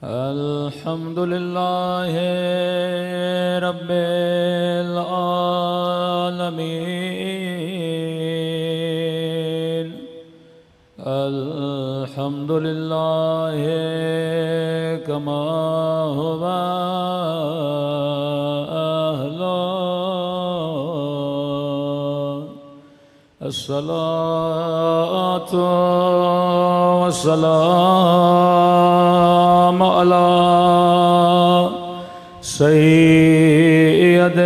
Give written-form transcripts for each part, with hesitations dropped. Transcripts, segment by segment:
الحمد لله رب العالمين. الحمد لله كما هو أهله. الصلاة والسلام على سيد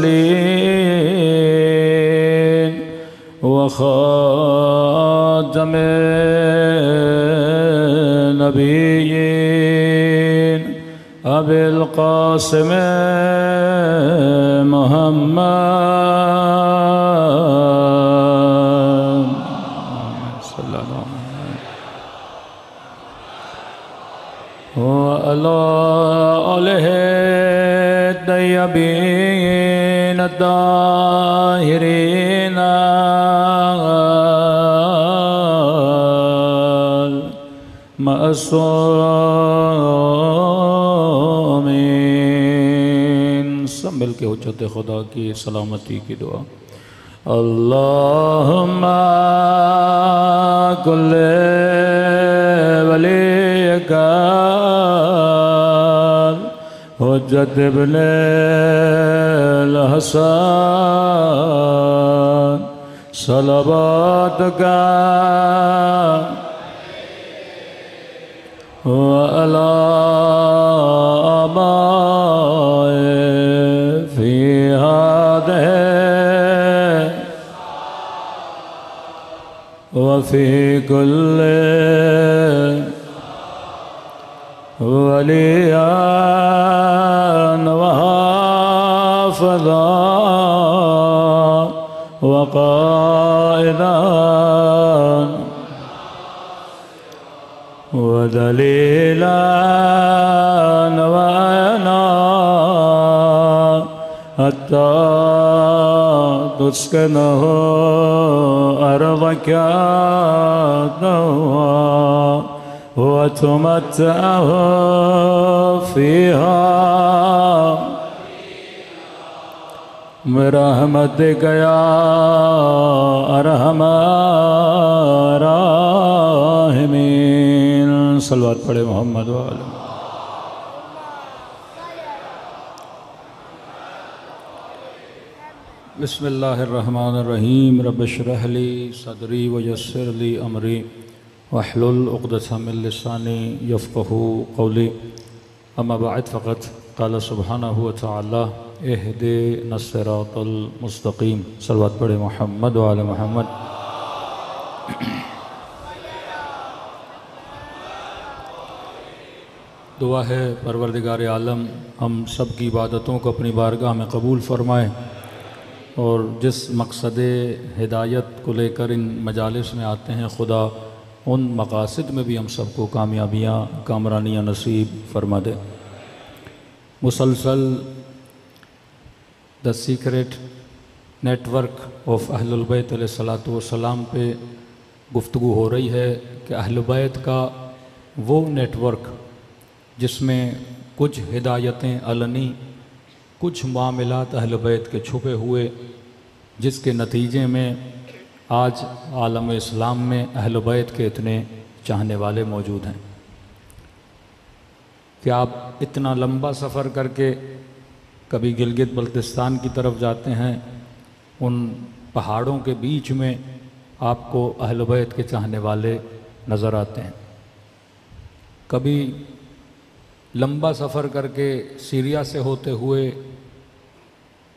المرسلين وخاتم النبيين أبي القاسم محمد صلى الله وعلى آله الطيبين الطاهرين المعصومين. سب مل کے حجت خدا کی سلامتی کی دعا. اللہم کل ولیک حجت ابن الحسن صلواتک وعلى آبائه في هذه وفي كل وليا وحافظا وقائدا ودليلا وعينا حتى تسكنه أرضك طوعا وتمتعه فيها برحمتك يا أرحم الراحمين. صلوات پڑھے محمد وآلہ. بسم اللہ الرحمن الرحیم. رب اشرح لی صدری ویسر لی امری واحلل عقدۃ من لسانی یفقہوا قولی. اما بعد فقط قال سبحانہ وتعالی اہدنا الصراط المستقیم. صلوات پڑھے محمد وآلہ محمد. دعا ہے پروردگار عالم ہم سب کی عبادتوں کو اپنی بارگاہ میں قبول فرمائے اور جس مقصد ہدایت کو لے کر ان مجالس میں آتے ہیں خدا ان مقاصد میں بھی ہم سب کو کامیابیاں کامرانیاں نصیب فرما دے. مسلسل دا سیکریٹ نیٹ ورک آف اہل البیت علیہ السلام پہ گفتگو ہو رہی ہے کہ اہل بیت کا وہ نیٹ ورک جس میں کچھ ہدایتیں علنی کچھ معاملات اہل بیت کے چھپے ہوئے جس کے نتیجے میں آج عالم اسلام میں اہل بیت کے اتنے چاہنے والے موجود ہیں کہ آپ اتنا لمبا سفر کر کے کبھی گلگت بلتستان کی طرف جاتے ہیں ان پہاڑوں کے بیچ میں آپ کو اہل بیت کے چاہنے والے نظر آتے ہیں. کبھی لمبا سفر کر کے سیریا سے ہوتے ہوئے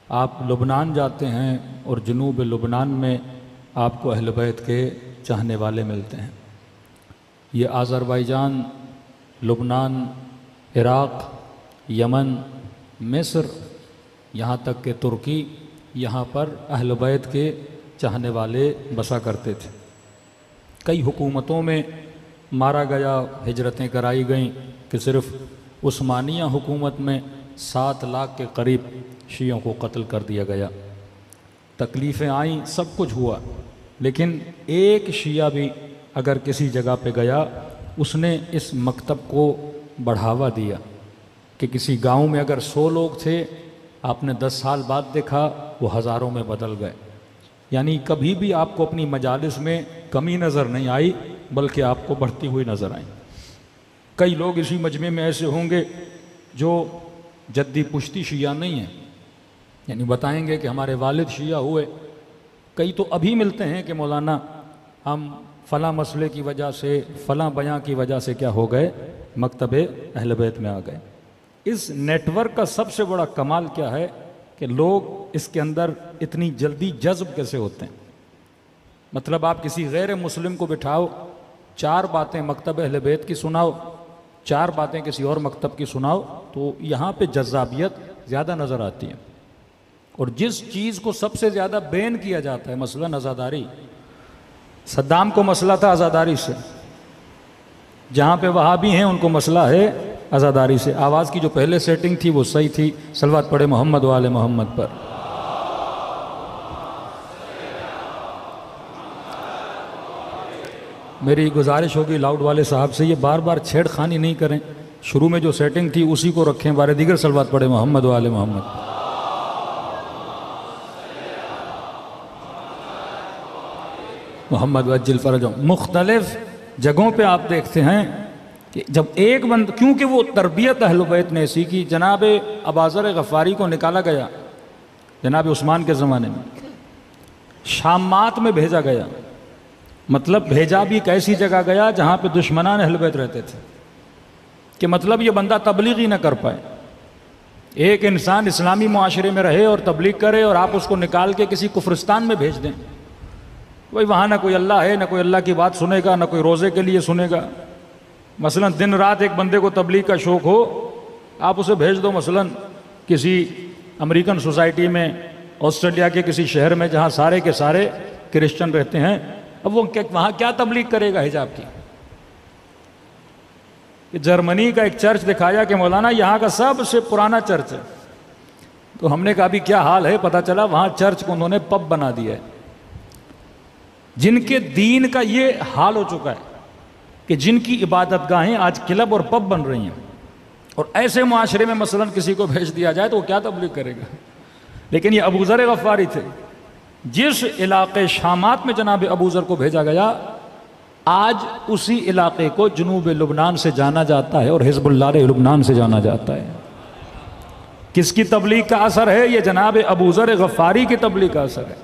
آپ لبنان جاتے ہیں اور جنوب لبنان میں آپ کو اہل بیت کے چاہنے والے ملتے ہیں. یہ آذربائیجان، لبنان، عراق، یمن، مصر، یہاں تک کہ ترکی، یہاں پر اہل بیت کے چاہنے والے بسا کرتے تھے. کئی حکومتوں میں مارا گیا، ہجرتیں کرائی گئیں کہ صرف عثمانیہ حکومت میں 7 لاکھ کے قریب شیعوں کو قتل کر دیا گیا. تکلیفیں آئیں، سب کچھ ہوا، لیکن ایک شیعہ بھی اگر کسی جگہ پہ گیا اس نے اس مکتب کو بڑھاوا دیا کہ کسی گاؤں میں اگر 100 لوگ تھے، آپ نے 10 سال بعد دیکھا وہ ہزاروں میں بدل گئے۔ یعنی کبھی بھی آپ کو اپنی مجالس میں کمی نظر نہیں آئی، بلکہ آپ کو بڑھتی ہوئی نظر آئی۔ کئی لوگ اسی مجمع میں ایسے ہوں گے جو جدی پشتی شیعہ نہیں ہیں، یعنی بتائیں گے کہ ہمارے والد شیعہ ہوئے۔ کئی تو ابھی ملتے ہیں کہ مولانا ہم فلاں مسئلے کی وجہ سے، فلاں بیان کی وجہ سے کیا ہو گئے، مکتب اہل بیت میں آ گئے۔ اس نیٹ ورک کا سب سے بڑا کمال کیا ہے کہ لوگ اس کے اندر اتنی جلدی جذب کیسے ہوتے ہیں۔ مطلب آپ کسی غیر مسلم کو بٹھاؤ، 4 باتیں مکتب اہل بیت کی سناؤ، 4 باتیں کسی اور مکتب کی سناؤ، تو یہاں پہ جذابیت زیادہ نظر آتی ہے۔ اور جس چیز کو سب سے زیادہ بین کیا جاتا ہے، مثلا عزاداری، صدام کو مسئلہ تھا عزاداری سے، جہاں پہ وہابی ہیں ان کو مسئلہ ہے عزاداری سے۔ آواز کی جو پہلے سیٹنگ تھی وہ صحیح تھی، صلوات پڑھے محمد و آل محمد پر۔ میری گزارش ہوگی لاؤڈ والے صاحب سے، یہ بار بار چھیڑ خانی نہیں کریں، شروع میں جو سیٹنگ تھی اسی کو رکھیں، بارے دیگر صلوات پڑھے محمد و آل محمد۔ محمد وجل فرجوں۔ مختلف جگہوں پہ آپ دیکھتے ہیں کہ جب ایک کیونکہ وہ تربیت اہل بیت نے ایسی کی، جناب اباذر غفاری کو نکالا گیا جناب عثمان کے زمانے میں، شامات میں بھیجا گیا، مطلب بھیجا بھی ایک ایسی جگہ گیا جہاں پہ دشمنان اہل بیت رہتے تھے، کہ مطلب یہ بندہ تبلیغ ہی نہ کر پائے۔ ایک انسان اسلامی معاشرے میں رہے اور تبلیغ کرے اور آپ اس کو نکال کے کسی کفرستان میں بھیج دیں، وہی وہاں نہ کوئی اللہ ہے، نہ کوئی اللہ کی بات سنے گا، نہ کوئی روزے کے لیے سنے گا۔ مثلا دن رات ایک بندے کو تبلیغ کا شوق ہو، آپ اسے بھیج دو مثلا کسی امریکن سوسائٹی میں، آسٹریلیا کے کسی شہر میں جہاں سارے کے سارے کرسچن رہتے ہیں، اب وہ وہاں کیا تبلیغ کرے گا حجاب کی؟ جرمنی کا ایک چرچ دکھایا کہ مولانا یہاں کا سب سے پرانا چرچ ہے، تو ہم نے کہا بھی کیا حال ہے؟ پتہ چلا وہاں چرچ کو انہوں نے پب بنا دیا ہے۔ جن کے دین کا یہ حال ہو چکا ہے کہ جن کی عبادت گاہیں آج کلب اور پب بن رہی ہیں، اور ایسے معاشرے میں مثلا کسی کو بھیج دیا جائے تو وہ کیا تبلیغ کرے گا؟ لیکن یہ ابوذر غفاری تھے، جس علاقے شامات میں جناب ابوذر کو بھیجا گیا، آج اسی علاقے کو جنوب لبنان سے جانا جاتا ہے اور حزب اللہ لبنان سے جانا جاتا ہے۔ کس کی تبلیغ کا اثر ہے؟ یہ جناب ابوذر غفاری کی تبلیغ کا اثر ہے۔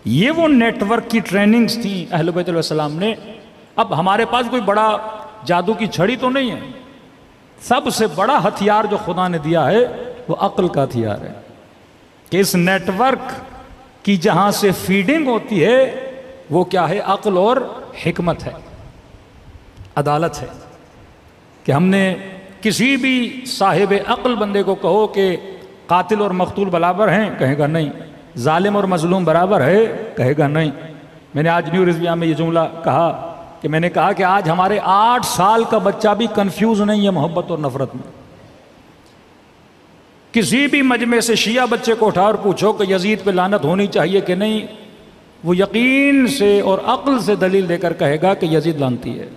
یہ وہ نیٹ ورک کی ٹریننگز تھیں اہل بیت علیہ السلام نے۔ اب ہمارے پاس کوئی بڑا جادو کی چھڑی تو نہیں ہے، سب سے بڑا ہتھیار جو خدا نے دیا ہے وہ عقل کا ہتھیار ہے، کہ اس نیٹ ورک کی جہاں سے فیڈنگ ہوتی ہے وہ کیا ہے؟ عقل اور حکمت ہے، عدالت ہے۔ کہ ہم نے کسی بھی صاحب عقل بندے کو کہو کہ قاتل اور مقتول برابر ہیں، کہے گا نہیں۔ ظالم اور مظلوم برابر ہے، کہے گا نہیں۔ میں نے آج نیو رضویہ میں یہ جملہ کہا کہ میں نے کہا کہ آج ہمارے 8 سال کا بچہ بھی کنفیوز نہیں ہے محبت اور نفرت میں۔ کسی بھی مجمع سے شیعہ بچے کو اٹھا اور پوچھو کہ یزید پہ لعنت ہونی چاہیے کہ نہیں، وہ یقین سے اور عقل سے دلیل دے کر کہے گا کہ یزید لعنتی ہے۔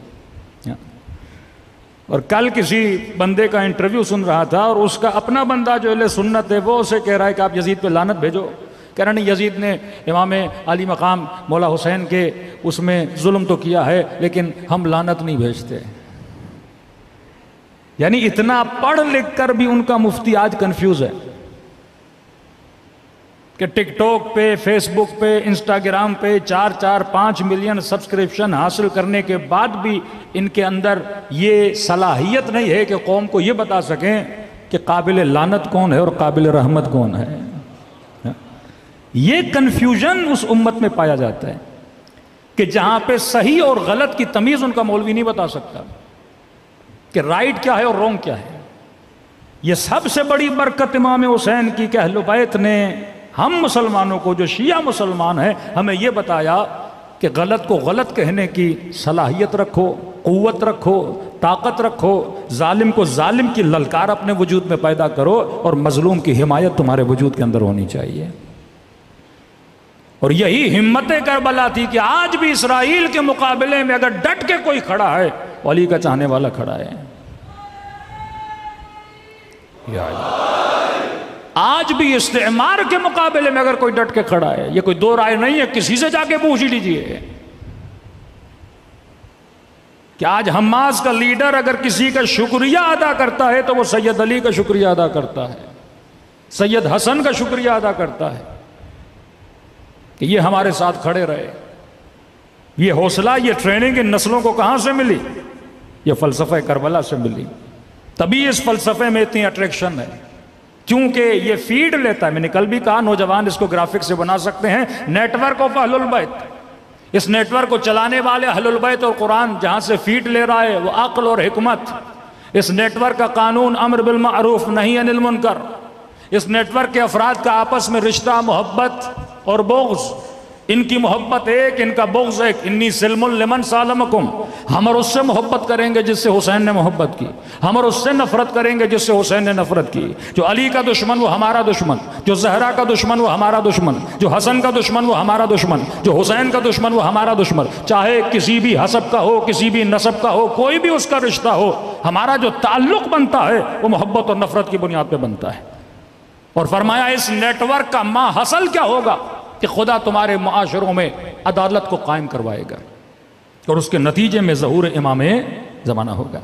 اور کل کسی بندے کا انٹرویو سن رہا تھا اور اس کا اپنا بندہ جو اہل سنت ہے وہ اسے کہہ رہا ہے کہ آپ یزید پہ لعنت بھیجو، کہہ رہا نہیں یزید نے امام علی مقام مولا حسین کے اس میں ظلم تو کیا ہے لیکن ہم لعنت نہیں بھیجتے۔ یعنی اتنا پڑھ لکھ کر بھی ان کا مفتی آج کنفیوز ہے کہ ٹک ٹاک پہ، فیس بک پہ، انسٹاگرام پہ 4-5 ملین سبسکرپشن حاصل کرنے کے بعد بھی ان کے اندر یہ صلاحیت نہیں ہے کہ قوم کو یہ بتا سکیں کہ قابل لعنت کون ہے اور قابل رحمت کون ہے۔ یہ کنفیوژن اس امت میں پایا جاتا ہے کہ جہاں پہ صحیح اور غلط کی تمیز ان کا مولوی نہیں بتا سکتا کہ رائٹ کیا ہے اور رونگ کیا ہے۔ یہ سب سے بڑی برکت امام حسین کی کہ اہل بیت نے ہم مسلمانوں کو، جو شیعہ مسلمان ہیں، ہمیں یہ بتایا کہ غلط کو غلط کہنے کی صلاحیت رکھو، قوت رکھو، طاقت رکھو، ظالم کو ظالم کی للکار اپنے وجود میں پیدا کرو اور مظلوم کی حمایت تمہارے وجود کے اندر ہونی چاہیے۔ اور یہی ہمت کربلا تھی کہ آج بھی اسرائیل کے مقابلے میں اگر ڈٹ کے کوئی کھڑا ہے وہ علی کا چاہنے والا کھڑا ہے. آج بھی استعمار کے مقابلے میں اگر کوئی ڈٹ کے کھڑا ہے، یہ کوئی دو رائے نہیں ہے، کسی سے جا کے پوچھ لیجئے کہ آج حماس کا لیڈر اگر کسی کا شکریہ ادا کرتا ہے تو وہ سید علی کا شکریہ ادا کرتا ہے، سید حسن کا شکریہ ادا کرتا ہے کہ یہ ہمارے ساتھ کھڑے رہے. یہ حوصلہ، یہ ٹریننگ ان نسلوں کو کہاں سے ملی؟ یہ فلسفہ کربلا سے ملی. تبھی اس فلسفے میں اتنی اٹریکشن ہے، کیونکہ یہ فیڈ لیتا ہے. میں نے کل بھی کہا نوجوان اس کو گرافک سے بنا سکتے ہیں. نیٹ ورک آف اہل البیت، اس نیٹ ورک کو چلانے والے اہل البیت اور قرآن جہاں سے فیڈ لے رہا ہے وہ عقل اور حکمت. اس نیٹ ورک کا قانون امر بالمعروف نہی عن المنکر، اس نیٹ ورک کے افراد کا آپس میں رشتہ، محبت اور بغض. ان کی محبت ایک، ان کا بغض ایک. انی سلم لمن سالمکم، ہم اور اس سے محبت کریں گے جس سے حسین نے محبت کی، ہم اور اس سے نفرت کریں گے جس سے حسین نے نفرت کی. جو علی کا دشمن وہ ہمارا دشمن، جو زہرا کا دشمن وہ ہمارا دشمن، جو حسن کا دشمن وہ ہمارا دشمن، جو حسین کا دشمن وہ ہمارا دشمن. چاہے کسی بھی حسب کا ہو، کسی بھی نسب کا ہو، کوئی بھی اس کا رشتہ ہو، ہمارا جو تعلق بنتا ہے وہ محبت اور نفرت کی بنیاد پہ بنتا ہے. اور فرمایا اس نیٹ ورک کا ما حاصل کیا ہوگا کہ خدا تمہارے معاشروں میں عدالت کو قائم کروائے گا اور اس کے نتیجے میں ظہور امام زمانہ ہوگا.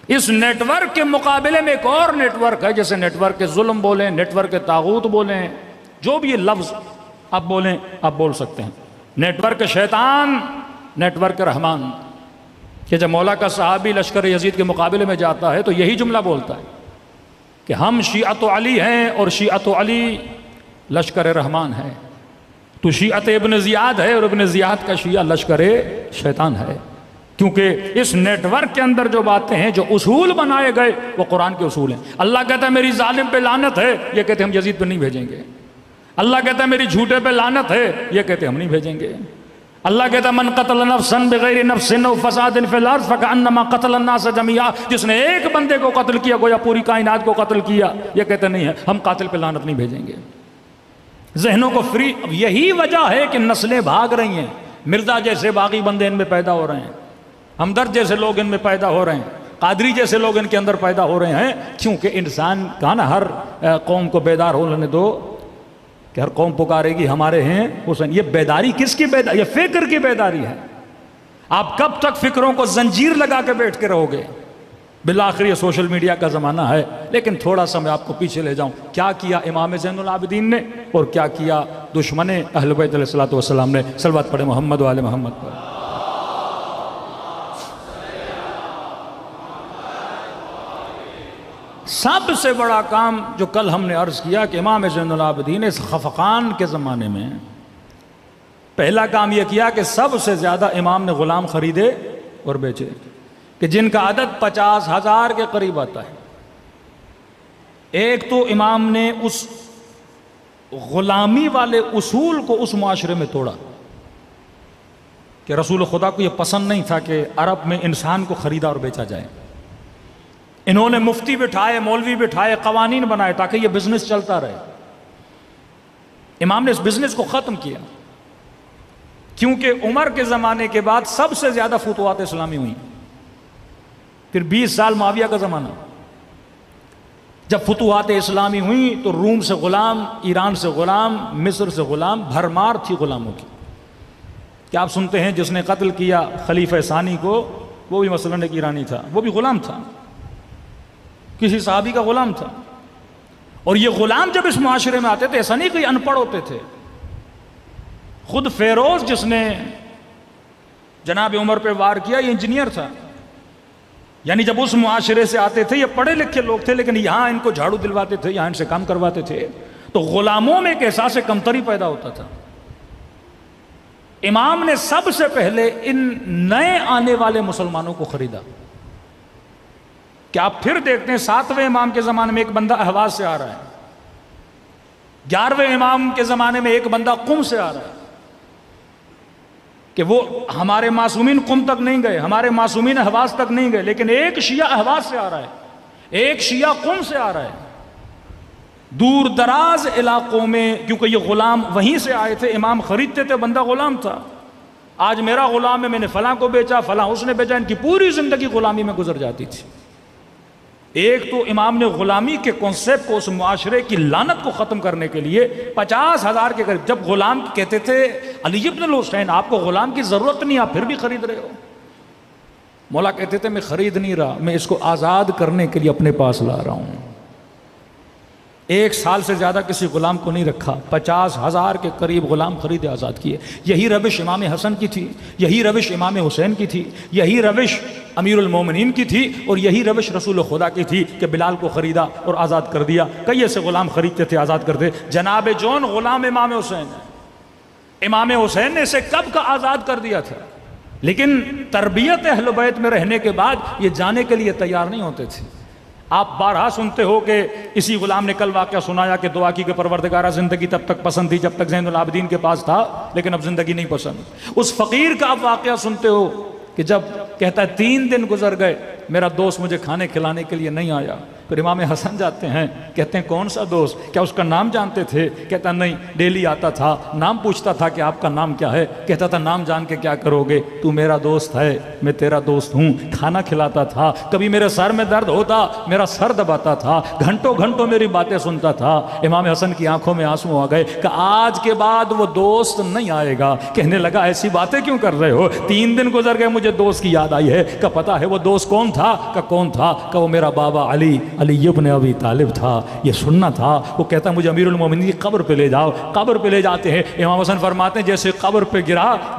اس نیٹ ورک کے مقابلے میں ایک اور نیٹ ورک ہے، جیسے نیٹ ورک کے ظلم بولیں، نیٹ ورک کے طاغوت بولیں، جو بھی یہ لفظ آپ بولیں آپ بول سکتے ہیں. نیٹ ورک شیطان، نیٹ ورک رحمان. کہ جب مولا کا صحابی لشکر یزید کے مقابلے میں جاتا ہے تو یہی جملہ بولتا ہے کہ ہم شیعت علی ہیں اور شیعت علی لشکر رحمان ہے. تو شیعت ابن زیاد ہے اور ابن زیاد کا شیعہ لشکر شیطان ہے. کیونکہ اس نیٹ ورک کے اندر جو باتیں ہیں، جو اصول بنائے گئے وہ قرآن کے اصول ہیں. اللہ کہتا ہے میری ظالم پہ لعنت ہے، یہ کہتے ہیں ہم یزید پہ نہیں بھیجیں گے. اللہ کہتا ہے میری جھوٹے پہ لعنت ہے، یہ کہتے ہیں ہم نہیں بھیجیں گے. اللہ کہتا ہے من قتل نفسا بغیر نفس او فساد فی الارض فکأنما قتل الناس جميعا، جس نے ایک بندے کو قتل کیا گویا پوری کائنات کو قتل کیا. یہ کہتے نہیں ہے ہم قاتل پہ لعنت نہیں بھیجیں گے. ذہنوں کو فری. اب یہی وجہ ہے کہ نسلیں بھاگ رہی ہیں. مرزا جیسے باغی بندے ان میں پیدا ہو رہے ہیں، ہمدرد جیسے لوگ ان میں پیدا ہو رہے ہیں، قادری جیسے لوگ ان کے اندر پیدا ہو رہے ہیں. کیونکہ انسان کا نا ہر قوم کو بیدار ہونے دو کہ ہر قوم پکارے گی ہمارے ہیں حسین. یہ بیداری کس کی بیداری؟ یہ فکر کی بیداری ہے. آپ کب تک فکروں کو زنجیر لگا کے بیٹھ کے رہو گے؟ بالآخر یہ سوشل میڈیا کا زمانہ ہے. لیکن تھوڑا سا میں آپ کو پیچھے لے جاؤں. کیا کیا امام زین العابدین نے اور کیا کیا دشمن اہل بیت علیہ الصلوۃ والسلام نے؟ صلوات پڑھے محمد و آل محمد پر. سب سے بڑا کام جو کل ہم نے عرض کیا کہ امام زین العابدین اس خفقان کے زمانے میں پہلا کام یہ کیا کہ سب سے زیادہ امام نے غلام خریدے اور بیچے، کہ جن کا عدد 50,000 کے قریب آتا ہے. ایک تو امام نے اس غلامی والے اصول کو اس معاشرے میں توڑا کہ رسول خدا کو یہ پسند نہیں تھا کہ عرب میں انسان کو خریدا اور بیچا جائے. انہوں نے مفتی بٹھائے، مولوی بٹھائے، قوانین بنائے تاکہ یہ بزنس چلتا رہے. امام نے اس بزنس کو ختم کیا. کیونکہ عمر کے زمانے کے بعد سب سے زیادہ فتوحات اسلامی ہوئی. پھر 20 سال معاویہ کا زمانہ، جب فتوحات اسلامی ہوئی تو روم سے غلام، ایران سے غلام، مصر سے غلام، بھرمار تھی غلاموں کی. کیا آپ سنتے ہیں جس نے قتل کیا خلیفہ ثانی کو وہ بھی مثلاً ایک ایرانی تھا، وہ بھی غلام تھا، کسی صحابی کا غلام تھا. اور یہ غلام جب اس معاشرے میں آتے تھے ایسا نہیں کہ ان پڑھ ہوتے تھے. خود فیروز جس نے جناب عمر پہ وار کیا یہ انجینئر تھا. یعنی جب اس معاشرے سے آتے تھے یہ پڑھے لکھے لوگ تھے، لیکن یہاں ان کو جھاڑو دلواتے تھے، یہاں ان سے کام کرواتے تھے، تو غلاموں میں ایک احساس کمتری پیدا ہوتا تھا. امام نے سب سے پہلے ان نئے آنے والے مسلمانوں کو خریدا. کہ آپ پھر دیکھتے ہیں 7ویں امام کے زمانے میں ایک بندہ اہواز سے آ رہا ہے، 11ویں امام کے زمانے میں ایک بندہ قم سے آ رہا ہے. کہ وہ ہمارے معصومین قم تک نہیں گئے، ہمارے معصومین اہواز تک نہیں گئے، لیکن ایک شیعہ اہواز سے آ رہا ہے، ایک شیعہ قم سے آ رہا ہے. دور دراز علاقوں میں، کیونکہ یہ غلام وہیں سے آئے تھے، امام خریدتے تھے، بندہ غلام تھا. آج میرا غلام ہے، میں نے فلاں کو بیچا، فلاں اس نے بیچا، ان کی پوری زندگی غلامی میں گزر جاتی تھی۔ ایک تو امام نے غلامی کے کنسیپٹ کو، اس معاشرے کی لعنت کو ختم کرنے کے لیے 50,000 کے قریب، جب غلام کہتے تھے علی ابن الحسین آپ کو غلام کی ضرورت نہیں، آپ پھر بھی خرید رہے ہو، مولا کہتے تھے میں خرید نہیں رہا، میں اس کو آزاد کرنے کے لیے اپنے پاس لا رہا ہوں۔ 1 سال سے زیادہ کسی غلام کو نہیں رکھا، 50,000 کے قریب غلام خریدے آزاد کیے۔ یہی روش امام حسن کی تھی، یہی روش امام حسین کی تھی، یہی روش امیر المومنین کی تھی، اور یہی روش رسول خدا کی تھی کہ بلال کو خریدا اور آزاد کر دیا۔ کئی ایسے غلام خریدتے تھے، آزاد کرتے۔ جناب جون غلام امام حسین ہے، امام حسین نے اسے کب کا آزاد کر دیا تھا، لیکن تربیت اہل بیت میں رہنے کے بعد یہ جانے کے لیے تیار نہیں ہوتے تھے۔ آپ بارہا سنتے ہو کہ اسی غلام نے کل واقعہ سنایا کہ دعا کی کہ پروردگارہ زندگی تب تک پسند تھی جب تک زین العابدین کے پاس تھا، لیکن اب زندگی نہیں پسند۔ اس فقیر کا آپ واقعہ سنتے ہو کہ جب کہتا ہے 3 دن گزر گئے، میرا دوست مجھے کھانے کھلانے کے لیے نہیں آیا۔ پھر امام حسن جاتے ہیں، کہتے ہیں کون سا دوست، کیا اس کا نام جانتے تھے؟ کہتا نہیں، ڈیلی آتا تھا، نام پوچھتا تھا کہ آپ کا نام کیا ہے، کہتا تھا نام جان کے کیا کرو گے، تو میرا دوست ہے، میں تیرا دوست ہوں، کھانا کھلاتا تھا، کبھی میرے سر میں درد ہوتا میرا سر دباتا تھا، گھنٹوں گھنٹوں میری باتیں سنتا تھا۔ امام حسن کی آنکھوں میں آنسو آ گئے کہ آج کے بعد وہ دوست نہیں آئے گا۔ کہنے لگا ایسی باتیں کیوں کر رہے ہو، 3 دن گزر گئے مجھے دوست کی یاد آئی ہے، کہ پتا ہے وہ دوست کون تھا، کہ کون تھا، کہ وہ میرا بابا علی ابن ابی طالب تھا۔ یہ سننا تھا۔ وہ کہتا مجھے امیر المومنین کی قبر پہ لے جاؤ، قبر پہ لے جاتے ہیں۔ امام حسن فرماتے ہیں جیسے قبر پہ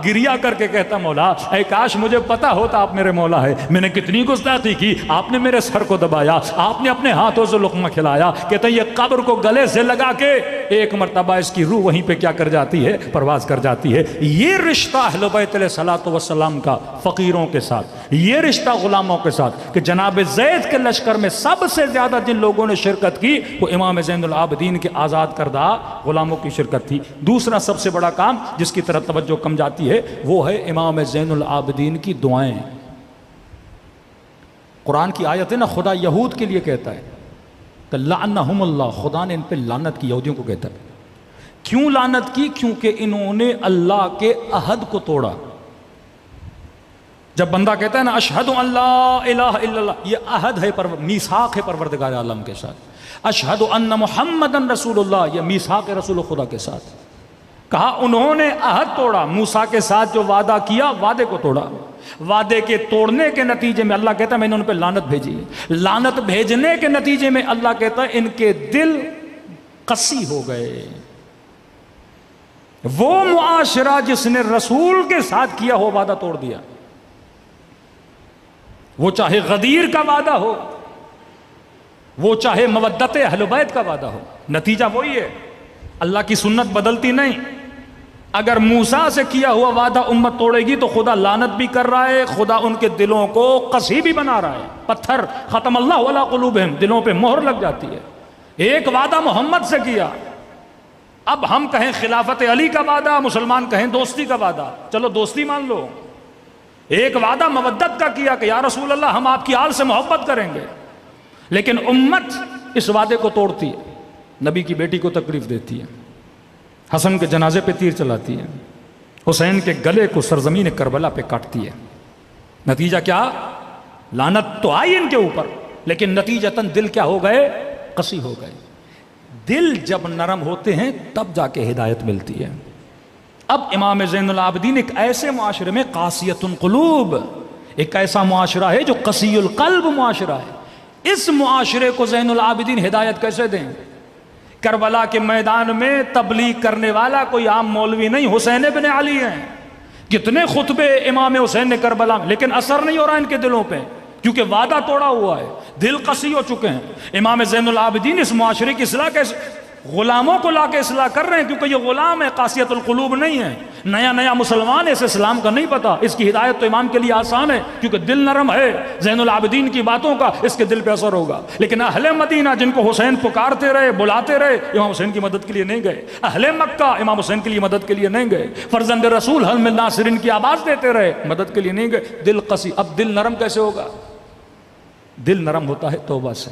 گریا کر کے کہتا مولا اے کاش مجھے پتا ہوتا آپ میرے مولا ہے، میں نے کتنی گستاخی کی، آپ نے میرے سر کو دبایا، آپ نے اپنے ہاتھوں سے لقمہ کھلایا۔ کہتا ہے یہ قبر کو گلے سے لگا کے ایک مرتبہ اس کی روح وہیں پہ کیا کر جاتی ہے، پرواز کر جاتی ہے۔ یہ رشتہ اہل بیت علیہ الصلوۃ والسلام کا فقیروں کے ساتھ، یہ رشتہ غلاموں کے ساتھ، کہ جناب زید کے لشکر میں سب سے زیادہ جن لوگوں نے شرکت کی وہ امام زین العابدین کے آزاد کردہ غلاموں کی شرکت تھی۔ دوسرا سب سے بڑا کام جس کی طرف توجہ کم جاتی ہے وہ ہے امام زین العابدین کی دعائیں۔ قرآن کی آیت ہے نا، خدا یہود کے لیے کہتا ہے کہ لعنہم اللہ، خدا نے ان پہ لعنت کی، یہودیوں کو کہتا ہے۔ کیوں لعنت کی؟ کیونکہ انہوں نے اللہ کے عہد کو توڑا۔ جب بندہ کہتا ہے نا اشہد ان لا الہ الا اللہ، یہ عہد ہے، میثاق ہے پروردگار عالم کے ساتھ۔ اشہد ان محمدن رسول اللہ، یہ میثاق ہے رسول خدا کے ساتھ۔ کہا انہوں نے عہد توڑا، موسیٰ کے ساتھ جو وعدہ کیا وعدے کو توڑا۔ وعدے کے توڑنے کے نتیجے میں اللہ کہتا ہے میں نے ان پہ لعنت بھیجی۔ لعنت بھیجنے کے نتیجے میں اللہ کہتا ہے ان کے دل قسی ہو گئے۔ وہ معاشرہ جس نے رسول کے ساتھ کیا ہو وعدہ توڑ دیا، وہ چاہے غدیر کا وعدہ ہو، وہ چاہے مودت اہل بیت کا وعدہ ہو، نتیجہ وہی ہے۔ اللہ کی سنت بدلتی نہیں۔ اگر موسیٰ سے کیا ہوا وعدہ امت توڑے گی تو خدا لعنت بھی کر رہا ہے، خدا ان کے دلوں کو قسی بھی بنا رہا ہے۔ پتھر ختم اللہ علی قلوبہم، دلوں پہ مہر لگ جاتی ہے۔ ایک وعدہ محمد سے کیا، اب ہم کہیں خلافت علی کا وعدہ، مسلمان کہیں دوستی کا وعدہ، چلو دوستی مان لو۔ ایک وعدہ مودت کا کیا کہ یا رسول اللہ ہم آپ کی آل سے محبت کریں گے، لیکن امت اس وعدے کو توڑتی ہے، نبی کی بیٹی کو تکلیف دیتی ہے، حسن کے جنازے پہ تیر چلاتی ہے، حسین کے گلے کو سرزمین کربلا پہ کاٹتی ہے۔ نتیجہ کیا؟ لعنت تو آئی ان کے اوپر، لیکن نتیجتاً دل کیا ہو گئے؟ قسی ہو گئے۔ دل جب نرم ہوتے ہیں تب جا کے ہدایت ملتی ہے۔ اب امام زین العابدین ایک ایسے معاشرے میں قاسیۃ القلوب، ایک ایسا معاشرہ ہے جو قسی القلب معاشرہ ہے۔ اس معاشرے کو زین العابدین ہدایت کیسے دیں؟ کربلا کے میدان میں تبلیغ کرنے والا کوئی عام مولوی نہیں، حسین بن علی ہیں۔ کتنے خطبے امام حسین نے کربلا میں، لیکن اثر نہیں ہو رہا ان کے دلوں پہ، کیونکہ وعدہ توڑا ہوا ہے، دل قسی ہو چکے ہیں۔ امام زین العابدین اس معاشرے کی اصلاح کیسے؟ غلاموں کو لا کے اصلاح کر رہے ہیں، کیونکہ یہ غلام ہے، قاسیت القلوب نہیں ہے، نیا مسلمان ہے، اسے اسلام کا نہیں پتا۔ اس کی ہدایت تو امام کے لیے آسان ہے، کیونکہ دل نرم ہے، زین العابدین کی باتوں کا اس کے دل پہ اثر ہوگا۔ لیکن اہل مدینہ جن کو حسین پکارتے رہے، بلاتے رہے، امام حسین کی مدد کے لیے نہیں گئے۔ اہل مکہ امام حسین کے لیے مدد کے لیے نہیں گئے۔ فرزند رسول حل من ناصرین کی آواز دیتے رہے، مدد کے لیے نہیں گئے۔ دل قسی۔ اب دل نرم کیسے ہوگا؟ دل نرم ہوتا ہے توبہ سے،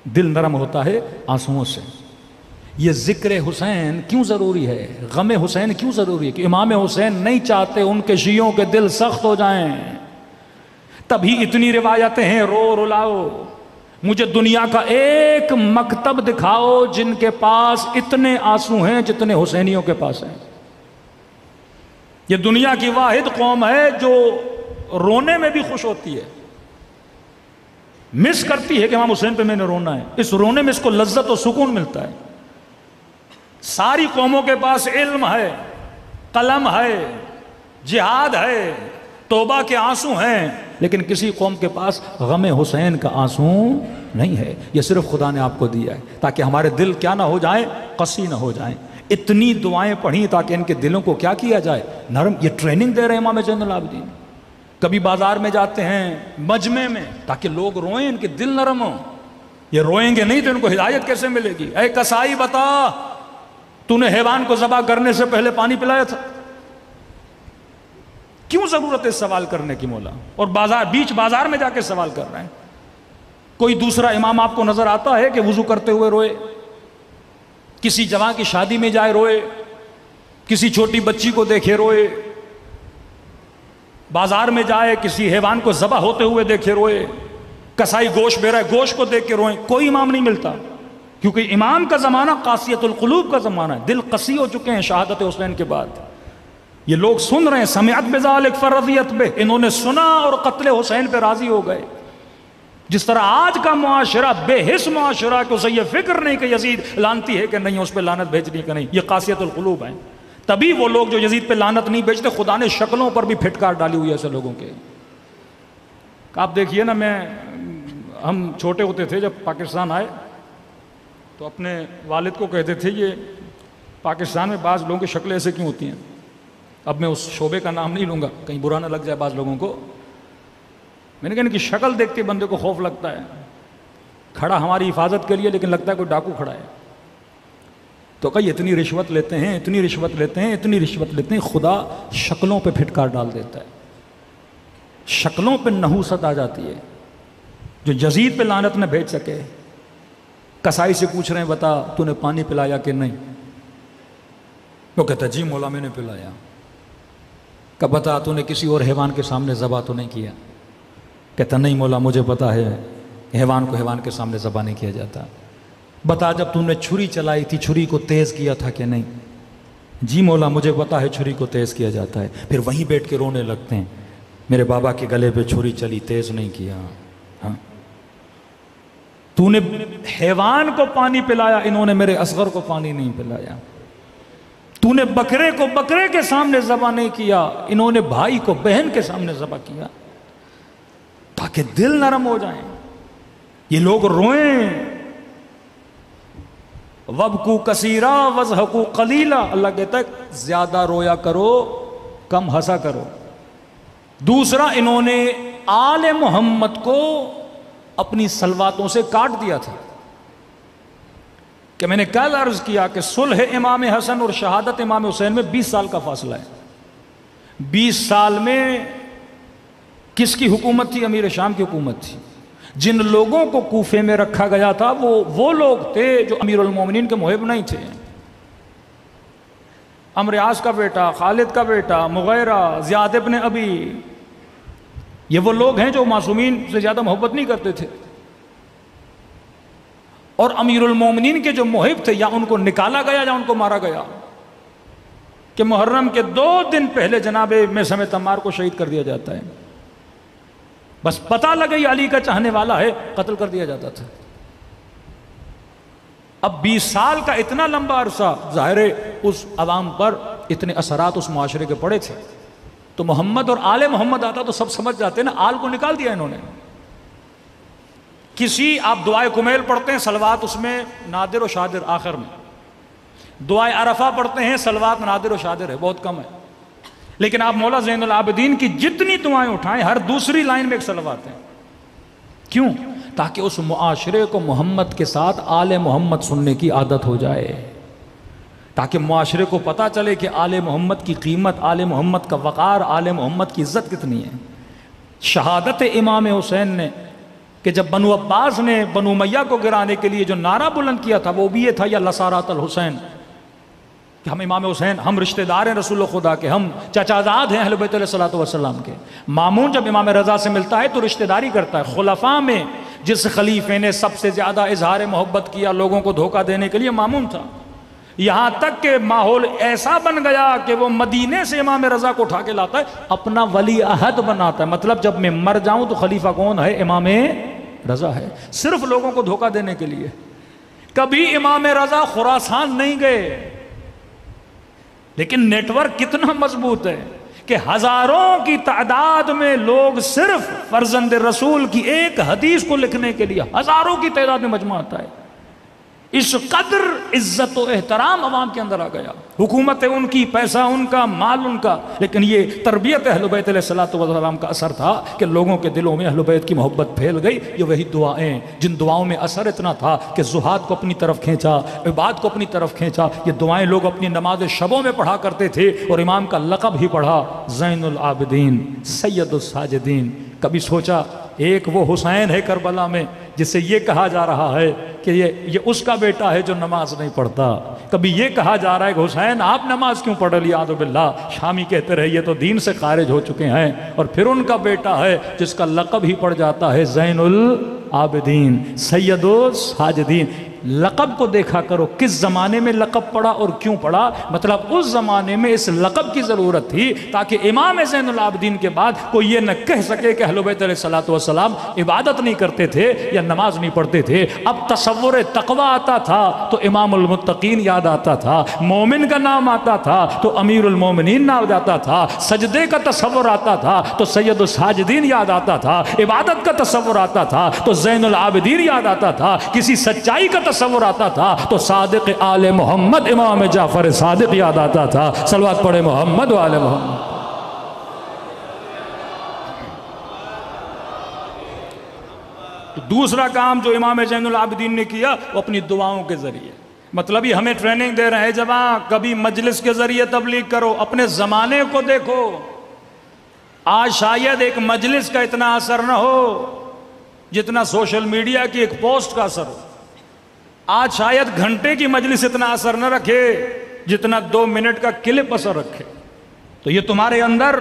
دل نرم ہوتا ہے آنسوؤں سے۔ یہ ذکر حسین کیوں ضروری ہے، غم حسین کیوں ضروری ہے؟ کہ امام حسین نہیں چاہتے ان کے شیعوں کے دل سخت ہو جائیں، تبھی اتنی روایتیں ہیں رو رلاؤ۔ مجھے دنیا کا ایک مکتب دکھاؤ جن کے پاس اتنے آنسو ہیں جتنے حسینیوں کے پاس ہیں۔ یہ دنیا کی واحد قوم ہے جو رونے میں بھی خوش ہوتی ہے، مس کرتی ہے کہ امام حسین پہ میں نے رونا ہے، اس رونے میں اس کو لذت و سکون ملتا ہے۔ ساری قوموں کے پاس علم ہے، قلم ہے، جہاد ہے، توبہ کے آنسو ہیں، لیکن کسی قوم کے پاس غم حسین کا آنسو نہیں ہے۔ یہ صرف خدا نے آپ کو دیا ہے تاکہ ہمارے دل کیا نہ ہو جائیں، قسی نہ ہو جائیں۔ اتنی دعائیں پڑھی تاکہ ان کے دلوں کو کیا کیا جائے، نرم۔ یہ ٹریننگ دے رہے ہیں امام زین العابدین۔ کبھی بازار میں جاتے ہیں، مجمع میں، تاکہ لوگ روئیں، ان کے دل نرم ہوں۔ یہ روئیں گے نہیں تو ان کو ہدایت کیسے ملے گی؟ اے کسائی بتا، تو نے حیوان کو ذبح کرنے سے پہلے پانی پلایا تھا؟ کیوں ضرورت ہے سوال کرنے کی مولا؟ اور بیچ بازار میں جا کے سوال کر رہے ہیں۔ کوئی دوسرا امام آپ کو نظر آتا ہے کہ وضو کرتے ہوئے روئے، کسی جوان کی شادی میں جائے روئے، کسی چھوٹی بچی کو دیکھے روئے، بازار میں جائے کسی حیوان کو ذبح ہوتے ہوئے دیکھے روئے، کسائی گوشت بے رہا ہے گوشت کو دیکھ کے روئیں؟ کوئی امام نہیں ملتا، کیونکہ امام کا زمانہ قاسیت القلوب کا زمانہ ہے، دل قسی ہو چکے ہیں شہادت حسین کے بعد۔ یہ لوگ سن رہے ہیں، سمعت بذالک فرضیت بہ، انہوں نے سنا اور قتل حسین پہ راضی ہو گئے۔ جس طرح آج کا معاشرہ بے حس معاشرہ کہ اسے یہ فکر نہیں کہ یزید لعنتی ہے کہ نہیں، اس پہ لعنت بھیجنی کہ نہیں، یہ قاسیت القلوب ہیں۔ تبھی وہ لوگ جو یزید پہ لعنت نہیں بھیجتے، خدا نے شکلوں پر بھی پھٹکار ڈالی ہوئی ہے ایسے لوگوں کے۔ آپ دیکھیے نا، ہم چھوٹے ہوتے تھے جب پاکستان آئے تو اپنے والد کو کہتے تھے یہ پاکستان میں بعض لوگوں کی شکلیں ایسے کیوں ہوتی ہیں۔ اب میں اس شعبے کا نام نہیں لوں گا، کہیں برا نہ لگ جائے بعض لوگوں کو۔ میں نے کہا ان کی شکل دیکھتے بندے کو خوف لگتا ہے، کھڑا ہماری حفاظت کے لیے لیکن لگتا ہے کوئی ڈاکو کھڑا ہے۔ تو کہا اتنی رشوت لیتے ہیں، اتنی رشوت لیتے ہیں، اتنی رشوت لیتے ہیں، خدا شکلوں پہ پھٹکار ڈال دیتا ہے، شکلوں پہ نحوست آ جاتی ہے۔ جو یزید پہ لعنت نہ بھیج سکے، کسائی سے پوچھ رہے ہیں بتا تو نے پانی پلایا کہ نہیں؟ وہ کہتا جی مولا میں نے پلایا۔ کہ بتا تو نے کسی اور حیوان کے سامنے ذبح تو نہیں کیا؟ کہتا نہیں مولا مجھے پتا ہے حیوان کو حیوان کے سامنے ذبح نہیں کیا جاتا۔ بتا جب تم نے چھری چلائی تھی چھری کو تیز کیا تھا کہ نہیں؟ جی مولا مجھے پتا ہے چھری کو تیز کیا جاتا ہے۔ پھر وہیں بیٹھ کے رونے لگتے ہیں، میرے بابا کے گلے پہ چھری چلی، تیز نہیں کیا۔ ہاں تو نے حیوان کو پانی پلایا، انہوں نے میرے اصغر کو پانی نہیں پلایا۔ تو نے بکرے کو بکرے کے سامنے ذبح نہیں کیا، انہوں نے بھائی کو بہن کے سامنے ذبح کیا، تاکہ دل نرم ہو جائیں، یہ لوگ روئیں۔ وَبْكُوا كَثِيرًا وَاضْحَكُوا قَلِيلًا، اللہ کہتا ہے زیادہ رویا کرو کم ہنسا کرو۔ دوسرا، انہوں نے آل محمد کو اپنی صلواتوں سے کاٹ دیا تھا، کہ میں نے کل عرض کیا کہ صلح امام حسن اور شہادت امام حسین میں 20 سال کا فاصلہ ہے۔ 20 سال میں کس کی حکومت تھی؟ امیر شام کی حکومت تھی۔ جن لوگوں کو کوفے میں رکھا گیا تھا وہ لوگ تھے جو امیر المومنین کے محب نہیں تھے۔ عمرو عاص کا بیٹا، خالد کا بیٹا، مغیرہ، زیاد ابن ابی، یہ وہ لوگ ہیں جو معصومین سے زیادہ محبت نہیں کرتے تھے، اور امیر المومنین کے جو محب تھے یا ان کو نکالا گیا یا ان کو مارا گیا، کہ محرم کے 2 دن پہلے جناب میثم تمار کو شہید کر دیا جاتا ہے، بس پتہ لگے یہ علی کا چاہنے والا ہے، قتل کر دیا جاتا تھا۔ اب 20 سال کا اتنا لمبا عرصہ، ظاہر ہے اس عوام پر اتنے اثرات اس معاشرے کے پڑے تھے، تو محمد اور آل محمد آتا تو سب سمجھ جاتے نا، آل کو نکال دیا انہوں نے۔ کسی آپ دعائے کمیل پڑھتے ہیں، صلوات اس میں نادر و شادر آخر میں، دعائے عرفہ پڑھتے ہیں، صلوات نادر و شادر ہے، بہت کم ہے، لیکن آپ مولا زین العابدین کی جتنی دعائیں اٹھائیں ہر دوسری لائن میں ایک صلوات ہیں۔ کیوں؟ تاکہ اس معاشرے کو محمد کے ساتھ آل محمد سننے کی عادت ہو جائے، تاکہ معاشرے کو پتہ چلے کہ آل محمد کی قیمت، آل محمد کا وقار، آل محمد کی عزت کتنی ہے۔ شہادت امام حسین نے کہ جب بنو عباس نے بنو امیہ کو گرانے کے لیے جو نعرہ بلند کیا تھا وہ بھی یہ تھا یا لسارات الحسین، کہ ہم امام حسین، ہم رشتہ دار ہیں رسول خدا کے، ہم چچازاد ہیں اہل بیت علیہ الصلوۃ والسلام کے۔ مامون جب امام رضا سے ملتا ہے تو رشتہ داری کرتا ہے۔ خلفاء میں جس خلیفے نے سب سے زیادہ اظہار محبت کیا لوگوں کو دھوکہ دینے کے لیے مامون تھا، یہاں تک کہ ماحول ایسا بن گیا کہ وہ مدینے سے امام رضا کو اٹھا کے لاتا ہے، اپنا ولی عہد بناتا ہے۔ مطلب جب میں مر جاؤں تو خلیفہ کون ہے؟ امام رضا ہے، صرف لوگوں کو دھوکہ دینے کے لیے۔ کبھی امام رضا خراسان نہیں گئے، لیکن نیٹ ورک کتنا مضبوط ہے کہ ہزاروں کی تعداد میں لوگ صرف فرزند رسول کی ایک حدیث کو لکھنے کے لیے ہزاروں کی تعداد میں مجمع آتا ہے۔ اس قدر عزت و احترام عوام کے اندر آ گیا، حکومت ان کی، پیسہ ان کا، مال ان کا، لیکن یہ تربیت اہل بیت علیہ الصلوۃ والسلام کا اثر تھا کہ لوگوں کے دلوں میں اہل بیت کی محبت پھیل گئی۔ یہ وہی دعائیں جن دعاؤں میں اثر اتنا تھا کہ زہاد کو اپنی طرف کھینچا، عباد کو اپنی طرف کھینچا۔ یہ دعائیں لوگ اپنی نماز شبوں میں پڑھا کرتے تھے، اور امام کا لقب ہی پڑھا زین العابدین، سید الساجدین۔ کبھی سوچا ایک وہ حسین ہے کربلا میں جس سے یہ کہا جا رہا ہے کہ یہ اس کا بیٹا ہے جو نماز نہیں پڑھتا۔ کبھی یہ کہا جا رہا ہے کہ حسین آپ نماز کیوں پڑھ رہی؟ یاد باللہ، شامی کہتے رہے یہ تو دین سے خارج ہو چکے ہیں، اور پھر ان کا بیٹا ہے جس کا لقب ہی پڑ جاتا ہے زین العابدین، سید الساجدین۔ لقب کو دیکھا کرو، کس زمانے میں لقب پڑا اور کیوں پڑا؟ مطلب اس زمانے میں اس لقب کی ضرورت تھی تاکہ امام زین العابدین کے بعد کوئی یہ نہ کہہ سکے کہ اہل بیت علیہ الصلوۃ والسلام عبادت نہیں کرتے تھے یا نماز نہیں پڑھتے تھے۔ اب تصور تقوی آتا تھا تو امام المتقین یاد آتا تھا، مومن کا نام آتا تھا تو امیر المومنین نام آتا تھا، سجدے کا تصور آتا تھا تو سید الساجدین یاد آتا تھا، عبادت کا تصور آتا تھا تو زین العابدین یاد آتا تھا، کسی سچائی کا تصور آتا تھا تو صادق آل محمد امام جعفر صادق یاد آتا تھا۔ صلوات پڑھے محمد و آل محمد۔ دوسرا کام جو امام زین العابدین نے کیا وہ اپنی دعاؤں کے ذریعے، مطلب یہ ہمیں ٹریننگ دے رہے ہیں جوان، کبھی مجلس کے ذریعے تبلیغ کرو، اپنے زمانے کو دیکھو۔ آج شاید ایک مجلس کا اتنا اثر نہ ہو جتنا سوشل میڈیا کی ایک پوسٹ کا اثر ہو۔ آج شاید گھنٹے کی مجلس اتنا اثر نہ رکھے جتنا 2 منٹ کا کلپ اثر رکھے۔ تو یہ تمہارے اندر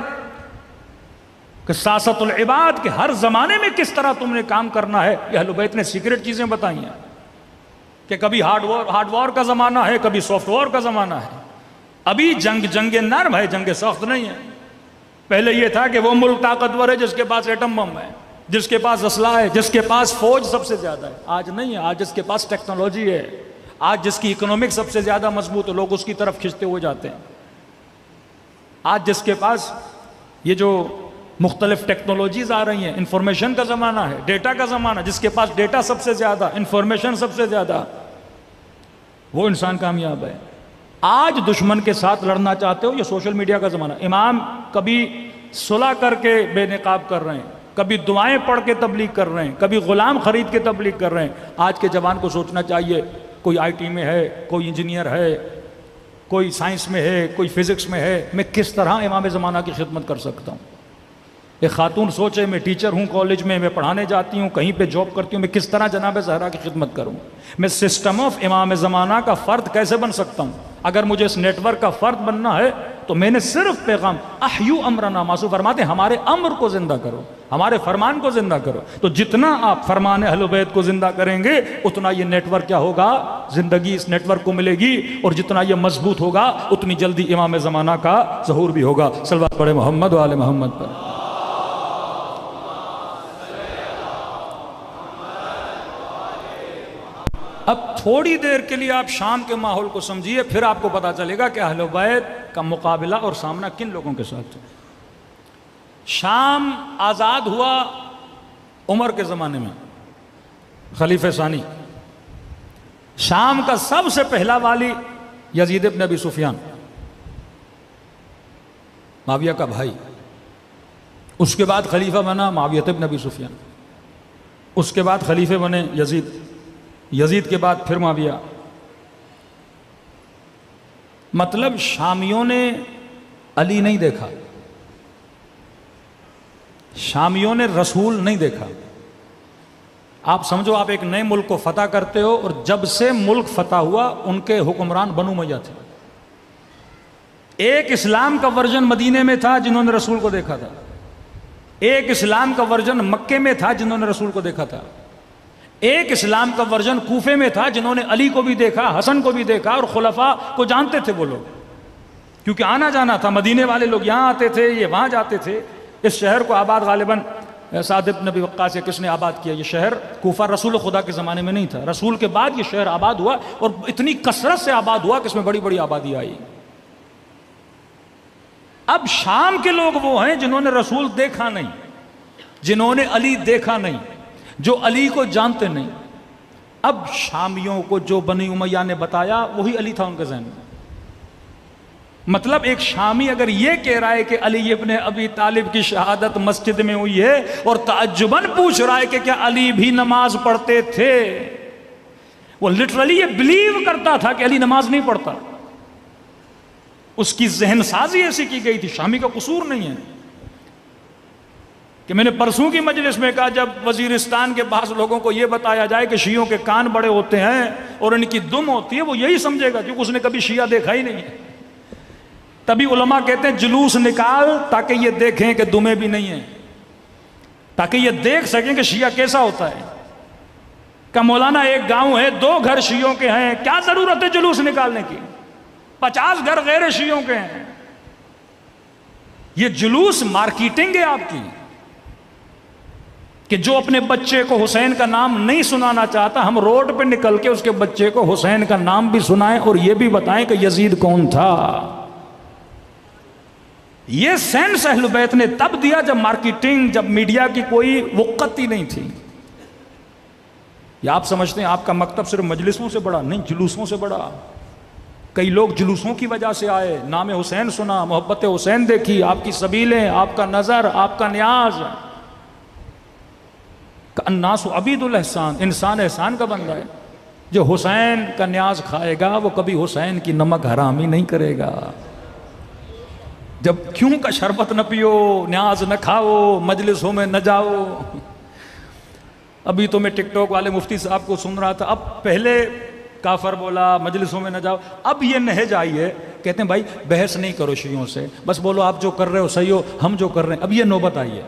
کہ سیاست العباد کے ہر زمانے میں کس طرح تم نے کام کرنا ہے، یہ اہل بیت نے سیکرٹ چیزیں بتائی ہیں کہ کبھی ہارڈ وار کا زمانہ ہے، کبھی سافٹ وار کا زمانہ ہے۔ ابھی جنگ نرم ہے، جنگ سخت نہیں ہے۔ پہلے یہ تھا کہ وہ ملک طاقتور ہے جس کے پاس ایٹم بم ہے، جس کے پاس اسلحہ ہے، جس کے پاس فوج سب سے زیادہ ہے۔ آج نہیں ہے، آج جس کے پاس ٹیکنالوجی ہے، آج جس کی اکنامک سب سے زیادہ مضبوط ہے، لوگ اس کی طرف کھنچتے ہوئے جاتے ہیں۔ آج جس کے پاس یہ جو مختلف ٹیکنالوجیز آ رہی ہیں، انفارمیشن کا زمانہ ہے، ڈیٹا کا زمانہ، جس کے پاس ڈیٹا سب سے زیادہ، انفارمیشن سب سے زیادہ، وہ انسان کامیاب ہے۔ آج دشمن کے ساتھ لڑنا چاہتے ہو، یہ سوشل میڈیا کا زمانہ۔ امام کبھی صلح کر کے بے نقاب کر رہے ہیں، کبھی دعائیں پڑھ کے تبلیغ کر رہے ہیں، کبھی غلام خرید کے تبلیغ کر رہے ہیں۔ آج کے جوان کو سوچنا چاہیے، کوئی آئی ٹی میں ہے، کوئی انجینئر ہے، کوئی سائنس میں ہے، کوئی فزکس میں ہے، میں کس طرح امام زمانہ کی خدمت کر سکتا ہوں؟ ایک خاتون سوچے میں ٹیچر ہوں کالج میں پڑھانے جاتی ہوں، کہیں پہ جاب کرتی ہوں، میں کس طرح جناب زہرا کی خدمت کروں؟ میں سسٹم آف امام زمانہ کا فرد کیسے بن سکتا ہوں؟ اگر مجھے اس نیٹ ورک کا فرد بننا ہے تو میں نے صرف پیغام احیو امرنا، معصوم فرماتے ہیں ہمارے امر کو زندہ کرو، ہمارے فرمان کو زندہ کرو۔ تو جتنا آپ فرمان اہل بیت کو زندہ کریں گے اتنا یہ نیٹ ورک کیا ہوگا؟ زندگی اس نیٹ ورک کو ملے گی، اور جتنا یہ مضبوط ہوگا اتنی جلدی امام زمانہ کا ظہور بھی ہوگا۔ صلوات پڑھے محمد و آل محمد پر۔ اب تھوڑی دیر کے لیے آپ شام کے ماحول کو سمجھیے، پھر آپ کو پتا چلے گا کہ اہل بیت کا مقابلہ اور سامنا کن لوگوں کے ساتھ ہے۔ شام آزاد ہوا عمر کے زمانے میں، خلیفہ ثانی۔ شام کا سب سے پہلا والی یزید ابن ابی سفیان، معاویہ کا بھائی۔ اس کے بعد خلیفہ بنا معاویہ ابن ابی سفیان، اس کے بعد خلیفہ بنے یزید، یزید کے بعد پھر معاویہ۔ مطلب شامیوں نے علی نہیں دیکھا، شامیوں نے رسول نہیں دیکھا، آپ سمجھو آپ ایک نئے ملک کو فتح کرتے ہو، اور جب سے ملک فتح ہوا ان کے حکمران بنو امیہ تھے. ایک اسلام کا ورژن مدینے میں تھا جنہوں نے رسول کو دیکھا تھا، ایک اسلام کا ورژن مکے میں تھا جنہوں نے رسول کو دیکھا تھا، ایک اسلام کا ورژن کوفے میں تھا جنہوں نے علی کو بھی دیکھا، حسن کو بھی دیکھا، اور خلفاء کو جانتے تھے وہ لوگ، کیونکہ آنا جانا تھا. مدینے والے لوگ یہاں آتے تھے، یہ وہاں جاتے تھے. اس شہر کو آباد غالباً سعد بن ابی وقاص کس نے آباد کیا؟ یہ شہر کوفہ رسول خدا کے زمانے میں نہیں تھا، رسول کے بعد یہ شہر آباد ہوا، اور اتنی کثرت سے آباد ہوا کہ اس میں بڑی بڑی آبادی آئی. اب شام کے لوگ وہ ہیں جنہوں نے رسول دیکھا نہیں، جنہوں نے علی دیکھا نہیں، جو علی کو جانتے نہیں. اب شامیوں کو جو بنی امیہ نے بتایا وہی علی تھا ان کے ذہن میں. مطلب ایک شامی اگر یہ کہہ رہا ہے کہ علی ابن ابی طالب کی شہادت مسجد میں ہوئی ہے، اور تعجباً پوچھ رہا ہے کہ کیا علی بھی نماز پڑھتے تھے، وہ لٹرلی یہ بلیو کرتا تھا کہ علی نماز نہیں پڑھتا. اس کی ذہن سازی ایسی کی گئی تھی. شامی کا قصور نہیں ہے کہ میں نے پرسوں کی مجلس میں کہا، جب وزیرستان کے بعض لوگوں کو یہ بتایا جائے کہ شیعوں کے کان بڑے ہوتے ہیں اور ان کی دم ہوتی ہے، وہ یہی سمجھے گا کیونکہ اس نے کبھی شیعہ دیکھا ہی نہیں ہے. تبھی علماء کہتے ہیں جلوس نکال تاکہ یہ دیکھیں کہ دمیں بھی نہیں ہیں، تاکہ یہ دیکھ سکیں کہ شیعہ کیسا ہوتا ہے. کہ مولانا ایک گاؤں ہے، 2 گھر شیعوں کے ہیں، کیا ضرورت ہے جلوس نکالنے کی؟ 50 گھر غیر شیعوں کے ہیں. یہ جلوس مارکیٹنگ ہے آپ کی، کہ جو اپنے بچے کو حسین کا نام نہیں سنانا چاہتا، ہم روڈ پہ نکل کے اس کے بچے کو حسین کا نام بھی سنائیں اور یہ بھی بتائیں کہ یزید کون تھا. یہ سینس اہل بیت نے تب دیا جب مارکیٹنگ، جب میڈیا کی کوئی وقت ہی نہیں تھی. یا آپ سمجھتے ہیں آپ کا مکتب صرف مجلسوں سے بڑا؟ نہیں، جلوسوں سے بڑا. کئی لوگ جلوسوں کی وجہ سے آئے، نام حسین سنا، محبت حسین دیکھی، آپ کی سبیلیں، آپ کا نظر، آپ کا نیاز. الناس عبید الاحسان، انسان احسان کا بندہ ہے. جو حسین کا نیاز کھائے گا وہ کبھی حسین کی نمک حرامی نہیں کرے گا. جب کیوں کا شربت نہ پیو، نیاز نہ کھاؤ، مجلسوں میں نہ جاؤ. ابھی تو میں ٹک ٹاک والے مفتی صاحب کو سن رہا تھا، اب پہلے کافر بولا، مجلسوں میں نہ جاؤ، اب یہ نہج آئی ہے، کہتے ہیں بھائی بحث نہیں کرو شیعوں سے، بس بولو آپ جو کر رہے ہو صحیح ہو، ہم جو کر رہے ہیں. اب یہ نوبت آئی ہے.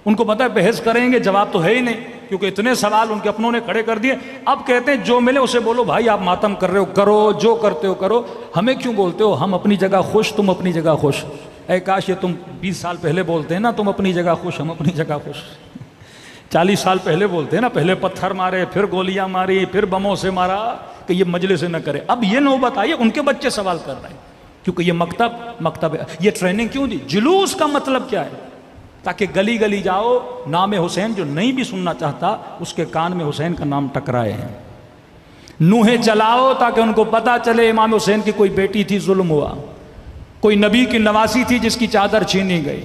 ان کو پتہ ہے بحث کریں گے جواب تو ہے ہی نہیں، کیونکہ اتنے سوال ان کے اپنوں نے کھڑے کر دیے. اب کہتے ہیں جو ملے اسے بولو بھائی آپ ماتم کر رہے ہو کرو، جو کرتے ہو کرو، ہمیں کیوں بولتے ہو؟ ہم اپنی جگہ خوش، تم اپنی جگہ خوش. اے کاش یہ تم 20 سال پہلے بولتے ہیں نا، تم اپنی جگہ خوش، ہم اپنی جگہ خوش. 40 سال پہلے بولتے ہیں نا، پہلے پتھر مارے، پھر گولیاں ماری، پھر بموں سے مارا کہ یہ مجلس نہ کرے. اب یہ نوبت آئی ہے، ان کے بچے سوال کر رہے ہیں، کیونکہ یہ مکتب ہے. یہ ٹریننگ کیوں دی؟ جلوس کا مطلب کیا ہے؟ تاکہ گلی گلی جاؤ، نام حسین جو نہیں بھی سننا چاہتا اس کے کان میں حسین کا نام ٹکرائے ہیں. نوحیں چلاؤ تاکہ ان کو پتا چلے امام حسین کی کوئی بیٹی تھی، ظلم ہوا، کوئی نبی کی نواسی تھی جس کی چادر چھینی گئی،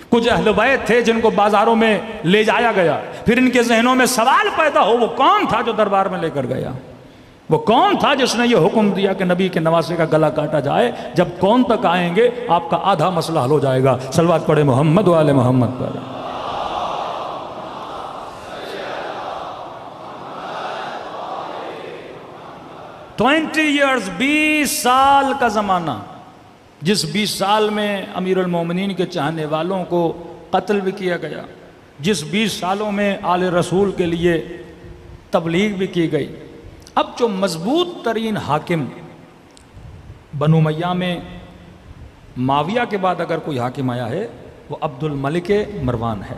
کچھ اہل بیت تھے جن کو بازاروں میں لے جایا گیا. پھر ان کے ذہنوں میں سوال پیدا ہو، وہ کون تھا جو دربار میں لے کر گیا؟ وہ کون تھا جس نے یہ حکم دیا کہ نبی کے نواسے کا گلا کاٹا جائے؟ جب کون تک آئیں گے آپ کا آدھا مسئلہ حل ہو جائے گا. صلوات پڑھے محمد و آل محمد پر. years 20 سال کا زمانہ، جس 20 سال میں امیر المومنین کے چاہنے والوں کو قتل بھی کیا گیا، جس 20 سالوں میں آل رسول کے لیے تبلیغ بھی کی گئی. اب جو مضبوط ترین حاکم بنو امیہ میں معاویہ کے بعد اگر کوئی حاکم آیا ہے وہ عبد الملک مروان ہے،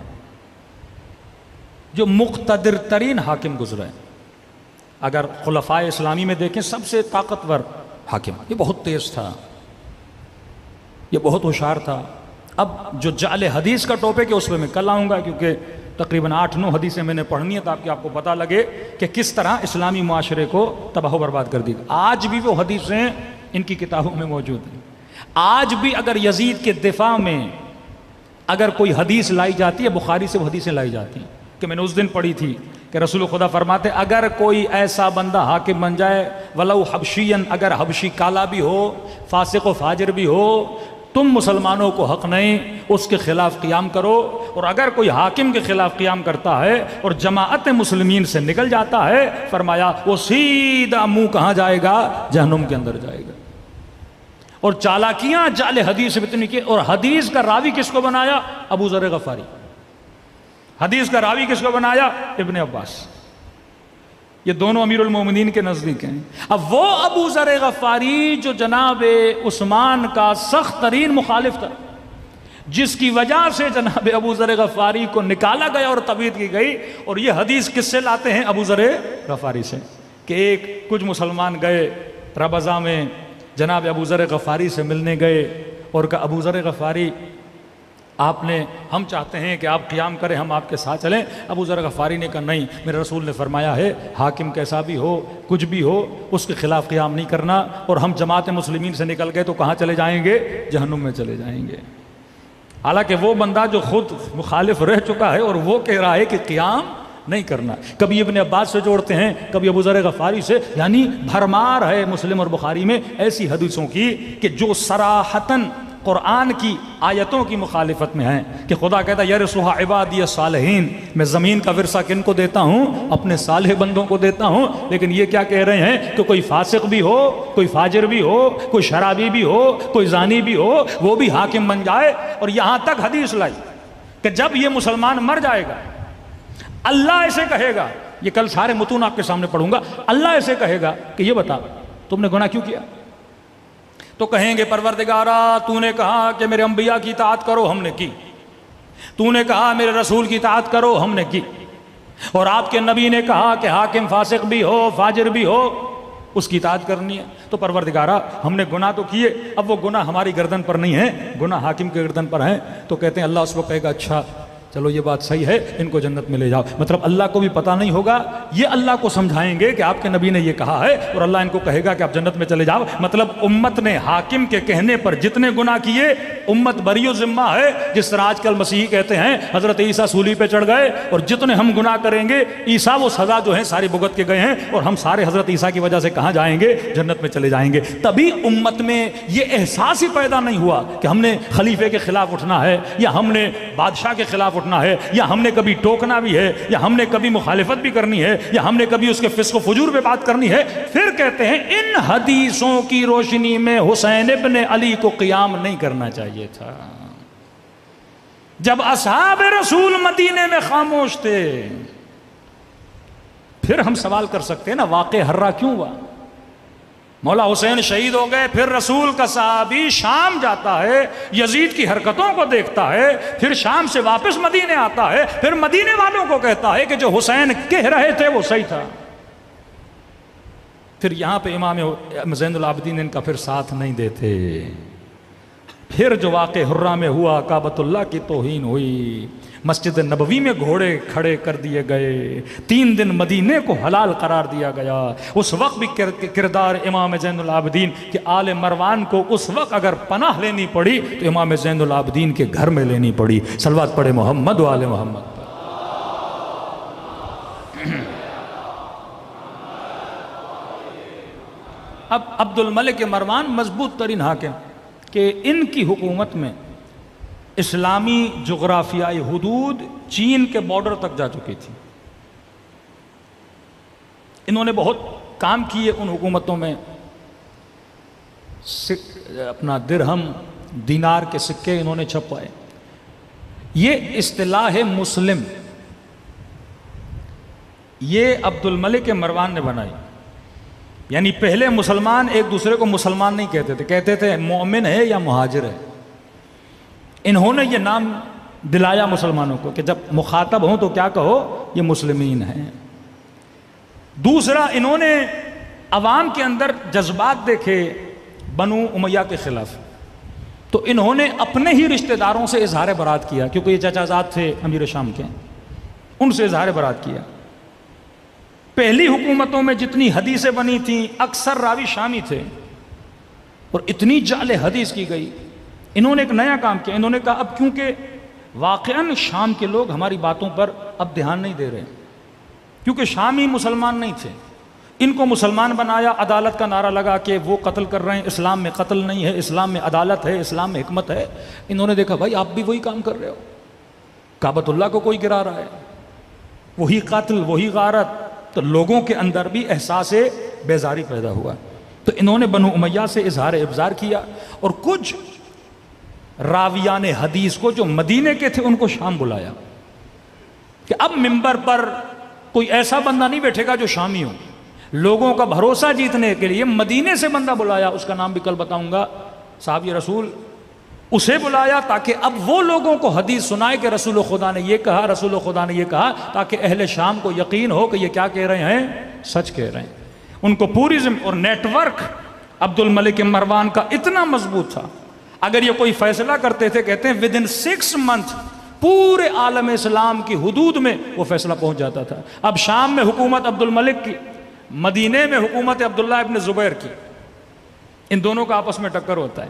جو مقتدر ترین حاکم گزرا ہے. اگر خلفائے اسلامی میں دیکھیں سب سے طاقتور حاکم، یہ بہت تیز تھا، یہ بہت ہوشیار تھا. اب جو جعل حدیث کا ٹاپک ہے اس پہ میں کل آؤں گا، کیونکہ تقریباً 8-9 حدیثیں میں نے پڑھنی ہے تاکہ آپ کو پتہ لگے کہ کس طرح اسلامی معاشرے کو تباہ و برباد کر دی. آج بھی وہ حدیثیں ان کی کتابوں میں موجود ہیں. آج بھی اگر یزید کے دفاع میں اگر کوئی حدیث لائی جاتی ہے، بخاری سے وہ حدیثیں لائی جاتی ہیں کہ میں نے اس دن پڑھی تھی کہ رسول خدا فرماتے اگر کوئی ایسا بندہ حاکم بن جائے ولو حبشین، اگر حبشی کالا بھی ہو، فاسق و فاجر بھی ہو، تم مسلمانوں کو حق نہیں، اس کے خلاف قیام کرو، اور اگر کوئی حاکم کے خلاف قیام کرتا ہے اور جماعت مسلمین سے نکل جاتا ہے، فرمایا وہ سیدھا منہ کہاں جائے گا؟ جہنم کے اندر جائے گا۔ اور چالاکیاں جعل حدیث میں اتنی کی، اور حدیث کا راوی کس کو بنایا؟ ابو ذر غفاری۔ حدیث کا راوی کس کو بنایا؟ ابن عباس۔ یہ دونوں امیر المومنین کے نزدیک ہیں۔ اب وہ ابو ذر غفاری جو جناب عثمان کا سخت ترین مخالف تھا، جس کی وجہ سے جناب ابو ذر غفاری کو نکالا گیا اور تبعید کی گئی، اور یہ حدیث کس سے لاتے ہیں؟ ابو ذر غفاری سے، کہ کچھ مسلمان گئے ربضہ میں جناب ابو ذر غفاری سے ملنے گئے اور کہا ابو ذر غفاری ہم چاہتے ہیں کہ آپ قیام کریں، ہم آپ کے ساتھ چلیں۔ ابو ذر غفاری نے کہا نہیں، میرے رسول نے فرمایا ہے حاکم کیسا بھی ہو، کچھ بھی ہو، اس کے خلاف قیام نہیں کرنا، اور ہم جماعت مسلمین سے نکل گئے تو کہاں چلے جائیں گے؟ جہنم میں چلے جائیں گے۔ حالانکہ وہ بندہ جو خود مخالف رہ چکا ہے اور وہ کہہ رہا ہے کہ قیام نہیں کرنا۔ کبھی ابن عباس سے جوڑتے ہیں، کبھی ابو ذر غفاری سے، یعنی بھرمار ہے مسلم اور بخاری میں ایسی حدیثوں کی کہ جو صراحتاً قرآن کی آیتوں کی مخالفت میں ہیں، کہ خدا کہتا ہے یرثھا عبادی الصالحین، میں زمین کا ورثہ کن کو دیتا ہوں؟ اپنے صالح بندوں کو دیتا ہوں۔ لیکن یہ کیا کہہ رہے ہیں کہ کوئی فاسق بھی ہو، کوئی فاجر بھی ہو، کوئی شرابی بھی ہو، کوئی زانی بھی ہو، وہ بھی حاکم بن جائے۔ اور یہاں تک حدیث لائی کہ جب یہ مسلمان مر جائے گا، اللہ ایسے کہے گا، یہ کل سارے متون آپ کے سامنے پڑھوں گا، اللہ ایسے کہے گا کہ یہ بتا تم نے گناہ کیوں کیا؟ تو کہیں گے پروردگارا تو نے کہا کہ میرے انبیاء کی اطاعت کرو، ہم نے کی، تو نے کہا میرے رسول کی اطاعت کرو، ہم نے کی، اور آپ کے نبی نے کہا کہ حاکم فاسق بھی ہو، فاجر بھی ہو، اس کی اطاعت کرنی ہے۔ تو پروردگارا ہم نے گناہ تو کیے، اب وہ گناہ ہماری گردن پر نہیں ہے، گناہ حاکم کے گردن پر ہیں۔ تو کہتے ہیں اللہ اس وقت کہے گا اچھا چلو یہ بات صحیح ہے، ان کو جنت میں لے جاؤ۔ مطلب اللہ کو بھی پتہ نہیں ہوگا، یہ اللہ کو سمجھائیں گے کہ آپ کے نبی نے یہ کہا ہے، اور اللہ ان کو کہے گا کہ آپ جنت میں چلے جاؤ۔ مطلب امت نے حاکم کے کہنے پر جتنے گناہ کیے، امت بری و ذمہ ہے۔ جس طرح آج کل مسیحی کہتے ہیں حضرت عیسیٰ سولی پہ چڑھ گئے، اور جتنے ہم گناہ کریں گے عیسیٰ وہ سزا جو ہے ساری بھگت کے گئے ہیں، اور ہم سارے حضرت عیسیٰ کی وجہ سے کہاں جائیں گے؟ جنت میں چلے جائیں گے۔ تبھی امت میں یہ احساس ہی پیدا نہیں ہوا کہ ہم نے خلیفے کے خلاف اٹھنا ہے، یا ہم نے بادشاہ کے خلاف اٹھنا ہے، یا ہم نے کبھی ٹوکنا بھی ہے، یا ہم نے کبھی مخالفت بھی کرنی ہے، یا ہم نے کبھی اس کے فسق و فجور پہ بات کرنی ہے۔ پھر کہتے ہیں ان حدیثوں کی روشنی میں حسین ابن علی کو قیام نہیں کرنا چاہیے تھا۔ جب اصحاب رسول مدینے میں خاموش تھے، پھر ہم سوال کر سکتے ہیں نا واقعہ ہررا کیوں ہوا؟ مولا حسین شہید ہو گئے، پھر رسول کا صحابی شام جاتا ہے، یزید کی حرکتوں کو دیکھتا ہے، پھر شام سے واپس مدینے آتا ہے، پھر مدینے والوں کو کہتا ہے کہ جو حسین کہہ رہے تھے وہ صحیح تھا۔ پھر یہاں پہ امام زین العابدین ان کا پھر ساتھ نہیں دیتے۔ پھر جو واقع حرہ میں ہوا، کعبۃ اللہ کی توہین ہوئی، مسجد نبوی میں گھوڑے کھڑے کر دیے گئے، 3 دن مدینے کو حلال قرار دیا گیا۔ اس وقت بھی کردار امام زین العابدین کہ آل مروان کو اس وقت اگر پناہ لینی پڑی تو امام زین العابدین کے گھر میں لینی پڑی۔ صلوات پڑھے محمد و آل محمد۔ اب عبد الملک مروان مضبوط ترین حاکم کہ ان کی حکومت میں اسلامی جغرافیائی حدود چین کے بارڈر تک جا چکی تھی۔ انہوں نے بہت کام کیے ان حکومتوں میں، اپنا درہم دینار کے سکے انہوں نے چھپوائے۔ یہ اصطلاح مسلم یہ عبد الملک مروان نے بنائی، یعنی پہلے مسلمان ایک دوسرے کو مسلمان نہیں کہتے تھے، کہتے تھے مومن ہے یا مہاجر ہے۔ انہوں نے یہ نام دلایا مسلمانوں کو کہ جب مخاطب ہوں تو کیا کہو، یہ مسلمین ہیں۔ دوسرا، انہوں نے عوام کے اندر جذبات دیکھے بنو امیہ کے خلاف، تو انہوں نے اپنے ہی رشتہ داروں سے اظہار برات کیا، کیونکہ یہ چچا زاد تھے امیر شام کے، ان سے اظہار برات کیا۔ پہلی حکومتوں میں جتنی حدیثیں بنی تھیں اکثر راوی شامی تھے، اور اتنی جعل حدیث کی گئی۔ انہوں نے ایک نیا کام کیا، انہوں نے کہا اب کیونکہ واقعاً شام کے لوگ ہماری باتوں پر اب دھیان نہیں دے رہے، کیونکہ شامی مسلمان نہیں تھے، ان کو مسلمان بنایا، عدالت کا نعرہ لگا کہ وہ قتل کر رہے ہیں، اسلام میں قتل نہیں ہے، اسلام میں عدالت ہے، اسلام میں حکمت ہے۔ انہوں نے دیکھا بھائی آپ بھی وہی کام کر رہے ہو، کعبۃ اللہ کو کوئی گرا رہا ہے، وہی قاتل، وہی غارت، تو لوگوں کے اندر بھی احساس بیزاری پیدا ہوا۔ تو انہوں نے بنو امیہ سے اظہار ابزار کیا، اور کچھ راویان حدیث کو جو مدینے کے تھے ان کو شام بلایا کہ اب منبر پر کوئی ایسا بندہ نہیں بیٹھے گا جو شامی ہو۔ لوگوں کا بھروسہ جیتنے کے لیے مدینے سے بندہ بلایا، اس کا نام بھی کل بتاؤں گا، صحابی رسول، اسے بلایا تاکہ اب وہ لوگوں کو حدیث سنائے کہ رسول خدا نے یہ کہا، رسول خدا نے یہ کہا، تاکہ اہل شام کو یقین ہو کہ یہ کیا کہہ رہے ہیں، سچ کہہ رہے ہیں۔ ان کو پوری اور نیٹ ورک عبد الملک مروان کا اتنا مضبوط تھا، اگر یہ کوئی فیصلہ کرتے تھے، کہتے ہیں ودن 6 months پورے عالم اسلام کی حدود میں وہ فیصلہ پہنچ جاتا تھا۔ اب شام میں حکومت عبد الملک کی، مدینے میں حکومت عبداللہ ابن زبیر کی، ان دونوں کا آپس میں ٹکر ہوتا ہے۔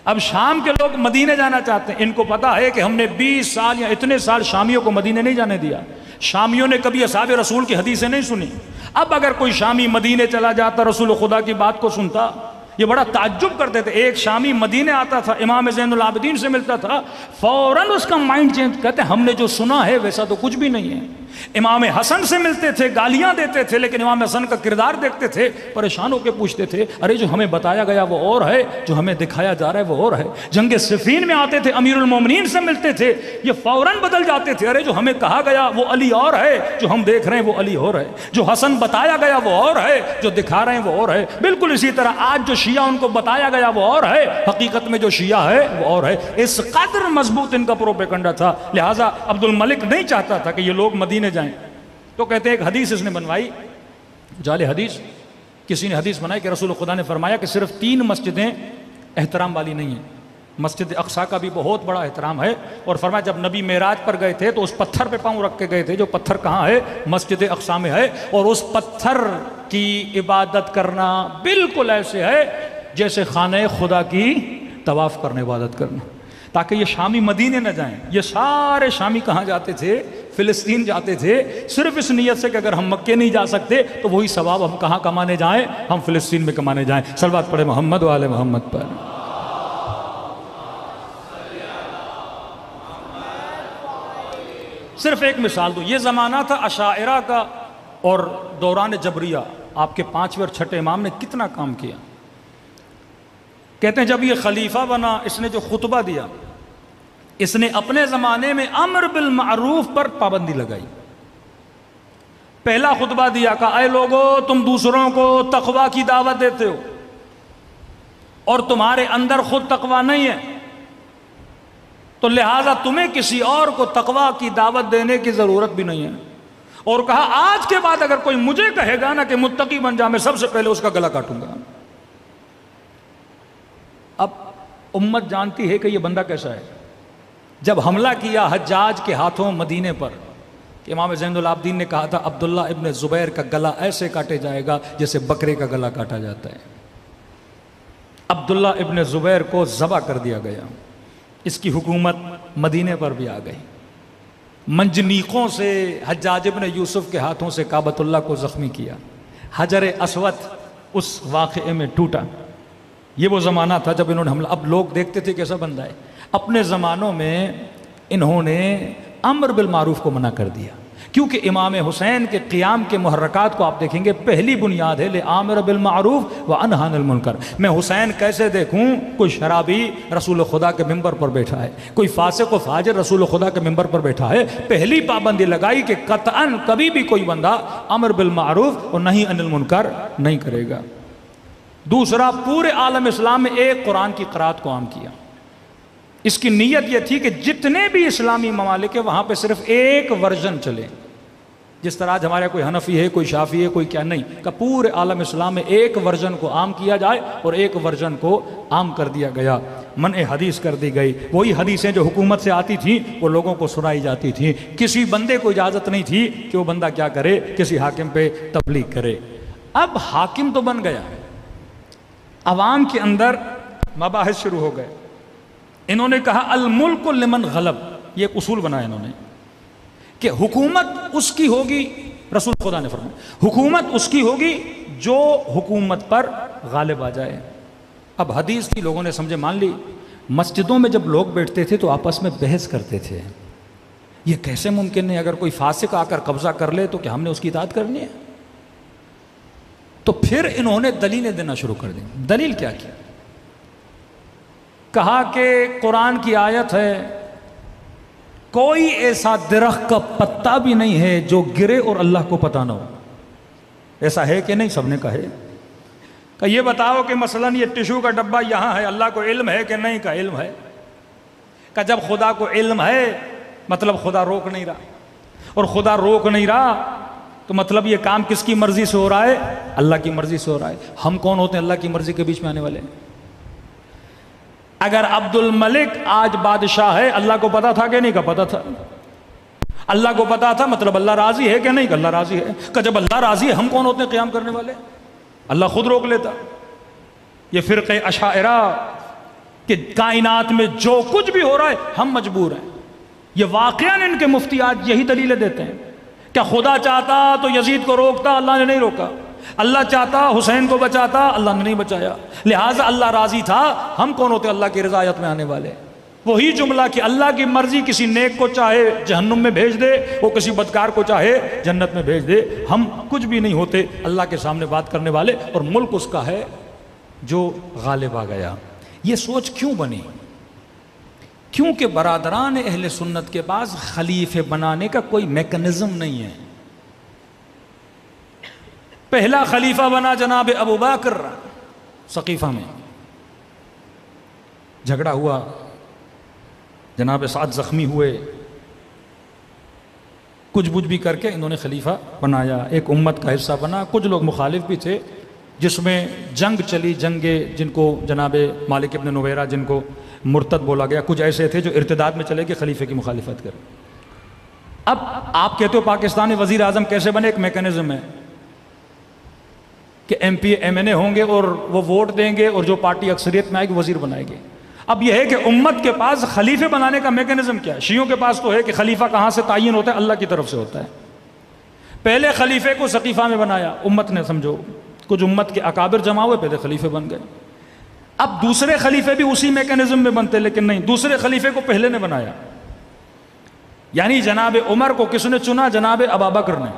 اب شام کے لوگ مدینے جانا چاہتے ہیں، ان کو پتا ہے کہ ہم نے 20 سال یا اتنے سال شامیوں کو مدینے نہیں جانے دیا، شامیوں نے کبھی اصحاب رسول کی حدیثیں نہیں سنی۔ اب اگر کوئی شامی مدینے چلا جاتا، رسول خدا کی بات کو سنتا، یہ بڑا تعجب کرتے تھے۔ ایک شامی مدینے آتا تھا، امام زین العابدین سے ملتا تھا، فوراً اس کا مائنڈ چینج، کہتے ہیں ہم نے جو سنا ہے ویسا تو کچھ بھی نہیں ہے۔ امام حسن سے ملتے تھے، گالیاں دیتے تھے، لیکن امام حسن کا کردار دیکھتے تھے، پریشان ہو کے پوچھتے تھے، ارے جو ہمیں بتایا گیا وہ اور ہے، جو ہمیں دکھایا جا رہا ہے وہ اور ہے۔ جنگ صفین میں آتے تھے، امیر المومنین سے ملتے تھے، یہ فوراً بدل جاتے تھے، ارے جو ہمیں کہا گیا وہ علی اور ہے، جو ہم دیکھ رہے ہیں وہ علی اور ہے، جو حسن بتایا گیا وہ اور ہے، جو دکھا رہے ہیں وہ اور ہے۔ بالکل اسی طرح آج جو شیعہ ان کو بتایا گیا وہ اور ہے، حقیقت میں جو شیعہ ہے وہ اور ہے۔ اس قدر مضبوط ان کا پروپیگنڈا تھا، لہٰذا عبد الملک نہیں چاہتا تھا کہ یہ لوگ مدینے جائیں۔ تو کہتے ہیں ایک حدیث اس نے بنوائی، جعلی حدیث، کسی نے حدیث بنائی کہ رسول خدا نے فرمایا کہ صرف 3 مسجدیں احترام والی نہیں ہیں، مسجد اقصیٰ کا بھی بہت بڑا احترام ہے، اور فرمایا جب نبی معراج پر گئے تھے تو اس پتھر پہ پاؤں رکھ کے گئے تھے، جو پتھر کہاں ہے، مسجد اقصیٰ میں ہے، اور اس پتھر کی عبادت کرنا بالکل ایسے ہے جیسے خانہ خدا کی طواف کرنے عبادت کرنا، تاکہ یہ شامی مدینے نہ جائیں۔ یہ سارے شامی کہاں جاتے تھے، فلسطین جاتے تھے، صرف اس نیت سے کہ اگر ہم مکے نہیں جا سکتے تو وہی ثواب ہم کہاں کمانے جائیں، ہم فلسطین میں کمانے جائیں۔ صلوات پڑھے محمد و آل محمد پر۔ صرف ایک مثال دو، یہ زمانہ تھا اشاعرہ کا اور دوران جبریہ، آپ کے 5ویں اور 6ٹھے امام نے کتنا کام کیا۔ کہتے ہیں جب یہ خلیفہ بنا، اس نے جو خطبہ دیا، اس نے اپنے زمانے میں امر بالمعروف پر پابندی لگائی۔ پہلا خطبہ دیا کہ اے لوگو، تم دوسروں کو تقوی کی دعوت دیتے ہو اور تمہارے اندر خود تقوی نہیں ہے، تو لہٰذا تمہیں کسی اور کو تقوی کی دعوت دینے کی ضرورت بھی نہیں ہے۔ اور کہا آج کے بعد اگر کوئی مجھے کہے گا نا کہ متقی بن جا، میں سب سے پہلے اس کا گلا کاٹوں گا۔ اب امت جانتی ہے کہ یہ بندہ کیسا ہے۔ جب حملہ کیا حجاج کے ہاتھوں مدینے پر، کہ امام زین العابدین نے کہا تھا عبداللہ ابن زبیر کا گلا ایسے کاٹے جائے گا جیسے بکرے کا گلا کاٹا جاتا ہے۔ عبداللہ ابن زبیر کو ذبح کر دیا گیا، اس کی حکومت مدینے پر بھی آ گئی۔ منجنیقوں سے حجاج ابن یوسف کے ہاتھوں سے کعبۃ اللہ کو زخمی کیا، حجر اسود اس واقعے میں ٹوٹا۔ یہ وہ زمانہ تھا جب انہوں نے حملہ، اب لوگ دیکھتے تھے کیسا بندہ ہے۔ اپنے زمانوں میں انہوں نے امر بالمعروف کو منع کر دیا، کیونکہ امام حسین کے قیام کے محرکات کو آپ دیکھیں گے، پہلی بنیاد ہے لِآمِرَ بِالْمَعْرُوفِ وَأَنْهَى عَنِ الْمُنْكَرِ۔ میں حسین کیسے دیکھوں؟ کوئی شرابی رسول خدا کے ممبر پر بیٹھا ہے، کوئی فاسق و فاجر رسول خدا کے ممبر پر بیٹھا ہے، پہلی پابندی لگائی کہ قطعاً کبھی بھی کوئی بندہ امر بالمعروف اور نہی عن المنکر نہیں کرے گا۔ دوسرا، پورے عالم اسلام میں ایک قرآن کی قرات کو عام کیا۔ اس کی نیت یہ تھی کہ جتنے بھی اسلامی ممالک ہیں وہاں پہ صرف ایک ورژن چلے، جس طرح آج ہمارے کوئی حنفی ہے، کوئی شافعی ہے، کوئی کیا نہیں، کہ پورے عالم اسلام میں ایک ورژن کو عام کیا جائے، اور ایک ورژن کو عام کر دیا گیا، منع حدیث کر دی گئی۔ وہی حدیثیں جو حکومت سے آتی تھیں وہ لوگوں کو سنائی جاتی تھیں، کسی بندے کو اجازت نہیں تھی کہ وہ بندہ کیا کرے، کسی حاکم پہ تبلیغ کرے۔ اب حاکم تو بن گیا، عوام کے اندر مباحث شروع ہو گئے۔ انہوں نے کہا الملک لمن غلب، یہ ایک اصول بنایا انہوں نے کہ حکومت اس کی ہوگی رسول خدا نے فرمایا حکومت اس کی ہوگی جو حکومت پر غالب آ جائے۔ اب حدیث تھی، لوگوں نے سمجھے مان لی۔ مسجدوں میں جب لوگ بیٹھتے تھے تو آپس میں بحث کرتے تھے، یہ کیسے ممکن ہے، اگر کوئی فاسق آ کر قبضہ کر لے تو کیا ہم نے اس کی اطاعت کرنی ہے؟ تو پھر انہوں نے دلیلیں دینا شروع کر دی۔ دلیل کیا کی؟ کہا کہ قرآن کی آیت ہے کوئی ایسا درخت کا پتا بھی نہیں ہے جو گرے اور اللہ کو پتہ نہ ہو۔ ایسا ہے کہ نہیں؟ سب نے کہا ہے۔ کہ یہ بتاؤ کہ مثلا یہ ٹشو کا ڈبہ یہاں ہے، اللہ کو علم ہے کہ نہیں؟ کا علم ہے۔ کہ جب خدا کو علم ہے مطلب خدا روک نہیں رہا، اور خدا روک نہیں رہا تو مطلب یہ کام کس کی مرضی سے ہو رہا ہے؟ اللہ کی مرضی سے ہو رہا ہے۔ ہم کون ہوتے ہیں اللہ کی مرضی کے بیچ میں آنے والے؟ اگر عبد الملک آج بادشاہ ہے، اللہ کو پتا تھا کہ نہیں؟ کا پتا تھا۔ اللہ کو پتا تھا مطلب اللہ راضی ہے کہ نہیں؟ کہ اللہ راضی ہے۔ کہ جب اللہ راضی ہے ہم کون ہوتے ہیں قیام کرنے والے؟ اللہ خود روک لیتا۔ یہ فرقہ اشاعرہ کہ کائنات میں جو کچھ بھی ہو رہا ہے ہم مجبور ہیں، یہ واقعاً ان کے مفتی آج یہی دلیلیں دیتے ہیں۔ کیا خدا چاہتا تو یزید کو روکتا؟ اللہ نے نہیں روکا۔ اللہ چاہتا حسین کو بچاتا؟ اللہ نے نہیں بچایا۔ لہٰذا اللہ راضی تھا، ہم کون ہوتے اللہ کی رضایت میں آنے والے؟ وہی جملہ کہ اللہ کی مرضی کسی نیک کو چاہے جہنم میں بھیج دے، وہ کسی بدکار کو چاہے جنت میں بھیج دے۔ ہم کچھ بھی نہیں ہوتے اللہ کے سامنے بات کرنے والے، اور ملک اس کا ہے جو غالب آ گیا۔ یہ سوچ کیوں بنی؟ کیونکہ برادران اہل سنت کے پاس خلیفے بنانے کا کوئی میکنزم نہیں ہے۔ پہلا خلیفہ بنا جناب ابو بکر، سقیفہ میں جھگڑا ہوا، جناب سعد زخمی ہوئے، کچھ بجھ بھی کر کے انہوں نے خلیفہ بنایا، ایک امت کا حصہ بنا۔ کچھ لوگ مخالف بھی تھے، جس میں جنگ چلی، جنگیں جن کو جناب مالک ابن نویرہ جن کو مرتد بولا گیا، کچھ ایسے تھے جو ارتداد میں چلے کہ خلیفے کی مخالفت کریں۔ اب آپ کہتے ہو پاکستان میں وزیر اعظم کیسے بنے؟ ایک میکنزم ہے کہ ایم پی ایم این اے ہوں گے اور وہ ووٹ دیں گے، اور جو پارٹی اکثریت میں آئے گی وزیر بنائے گی۔ اب یہ ہے کہ امت کے پاس خلیفے بنانے کا میکنزم کیا ہے؟ شیعوں کے پاس تو ہے کہ خلیفہ کہاں سے تعین ہوتا ہے؟ اللہ کی طرف سے ہوتا ہے۔ پہلے خلیفے کو سقیفہ میں بنایا امت نے، سمجھو کچھ امت کے اکابر جمع ہوئے، پہلے خلیفے بن گئے۔ اب دوسرے خلیفے بھی اسی میکنزم میں بنتے، لیکن نہیں، دوسرے خلیفے کو پہلے نے بنایا۔ یعنی جناب عمر کو کس نے چنا؟ جناب ابابکر نے۔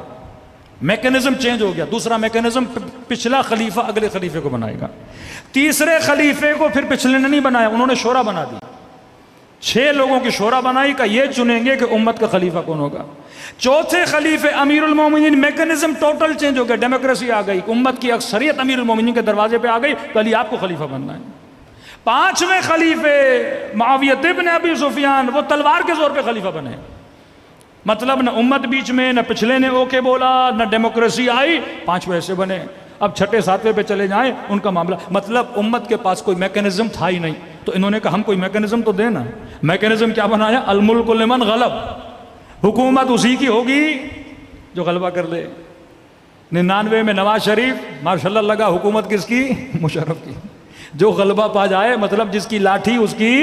میکنزم چینج ہو گیا، دوسرا میکنزم پچھلا خلیفہ اگلے خلیفے کو بنائے گا۔ تیسرے خلیفے کو پھر پچھلے نے نہیں بنایا، انہوں نے شورا بنا دی، 6 لوگوں کی شورا بنائی کا یہ چنیں گے کہ امت کا خلیفہ کون ہوگا۔ چوتھے خلیفے امیر المومنین، میکنزم ٹوٹل چینج ہو گیا، ڈیموکریسی آ گئی، امت کی اکثریت امیر المومنین کے دروازے پہ آ گئی، تو علی آپ کو خلیفہ بننا ہے۔ 5ویں خلیفے معاویہ ابن ابی سفیان، وہ تلوار کے زور پہ خلیفہ بنے، مطلب نہ امت بیچ میں، نہ پچھلے نے اوکے بولا، نہ ڈیموکریسی آئی، 5 ایسے بنے۔ اب 6 7 پہ چلے جائیں ان کا معاملہ، مطلب امت کے پاس کوئی میکنزم تھا ہی نہیں، تو انہوں نے کہا ہم کوئی میکنزم تو دینا۔ میکنزم کیا بنایا؟ الملک لمن غلب، حکومت اسی کی ہوگی جو غلبہ کر لے۔ 99 میں نواز شریف ماشاءاللہ لگا، حکومت کس کی؟ مشرف کی۔ جو غلبہ پا جائے مطلب جس کی لاٹھی اس کی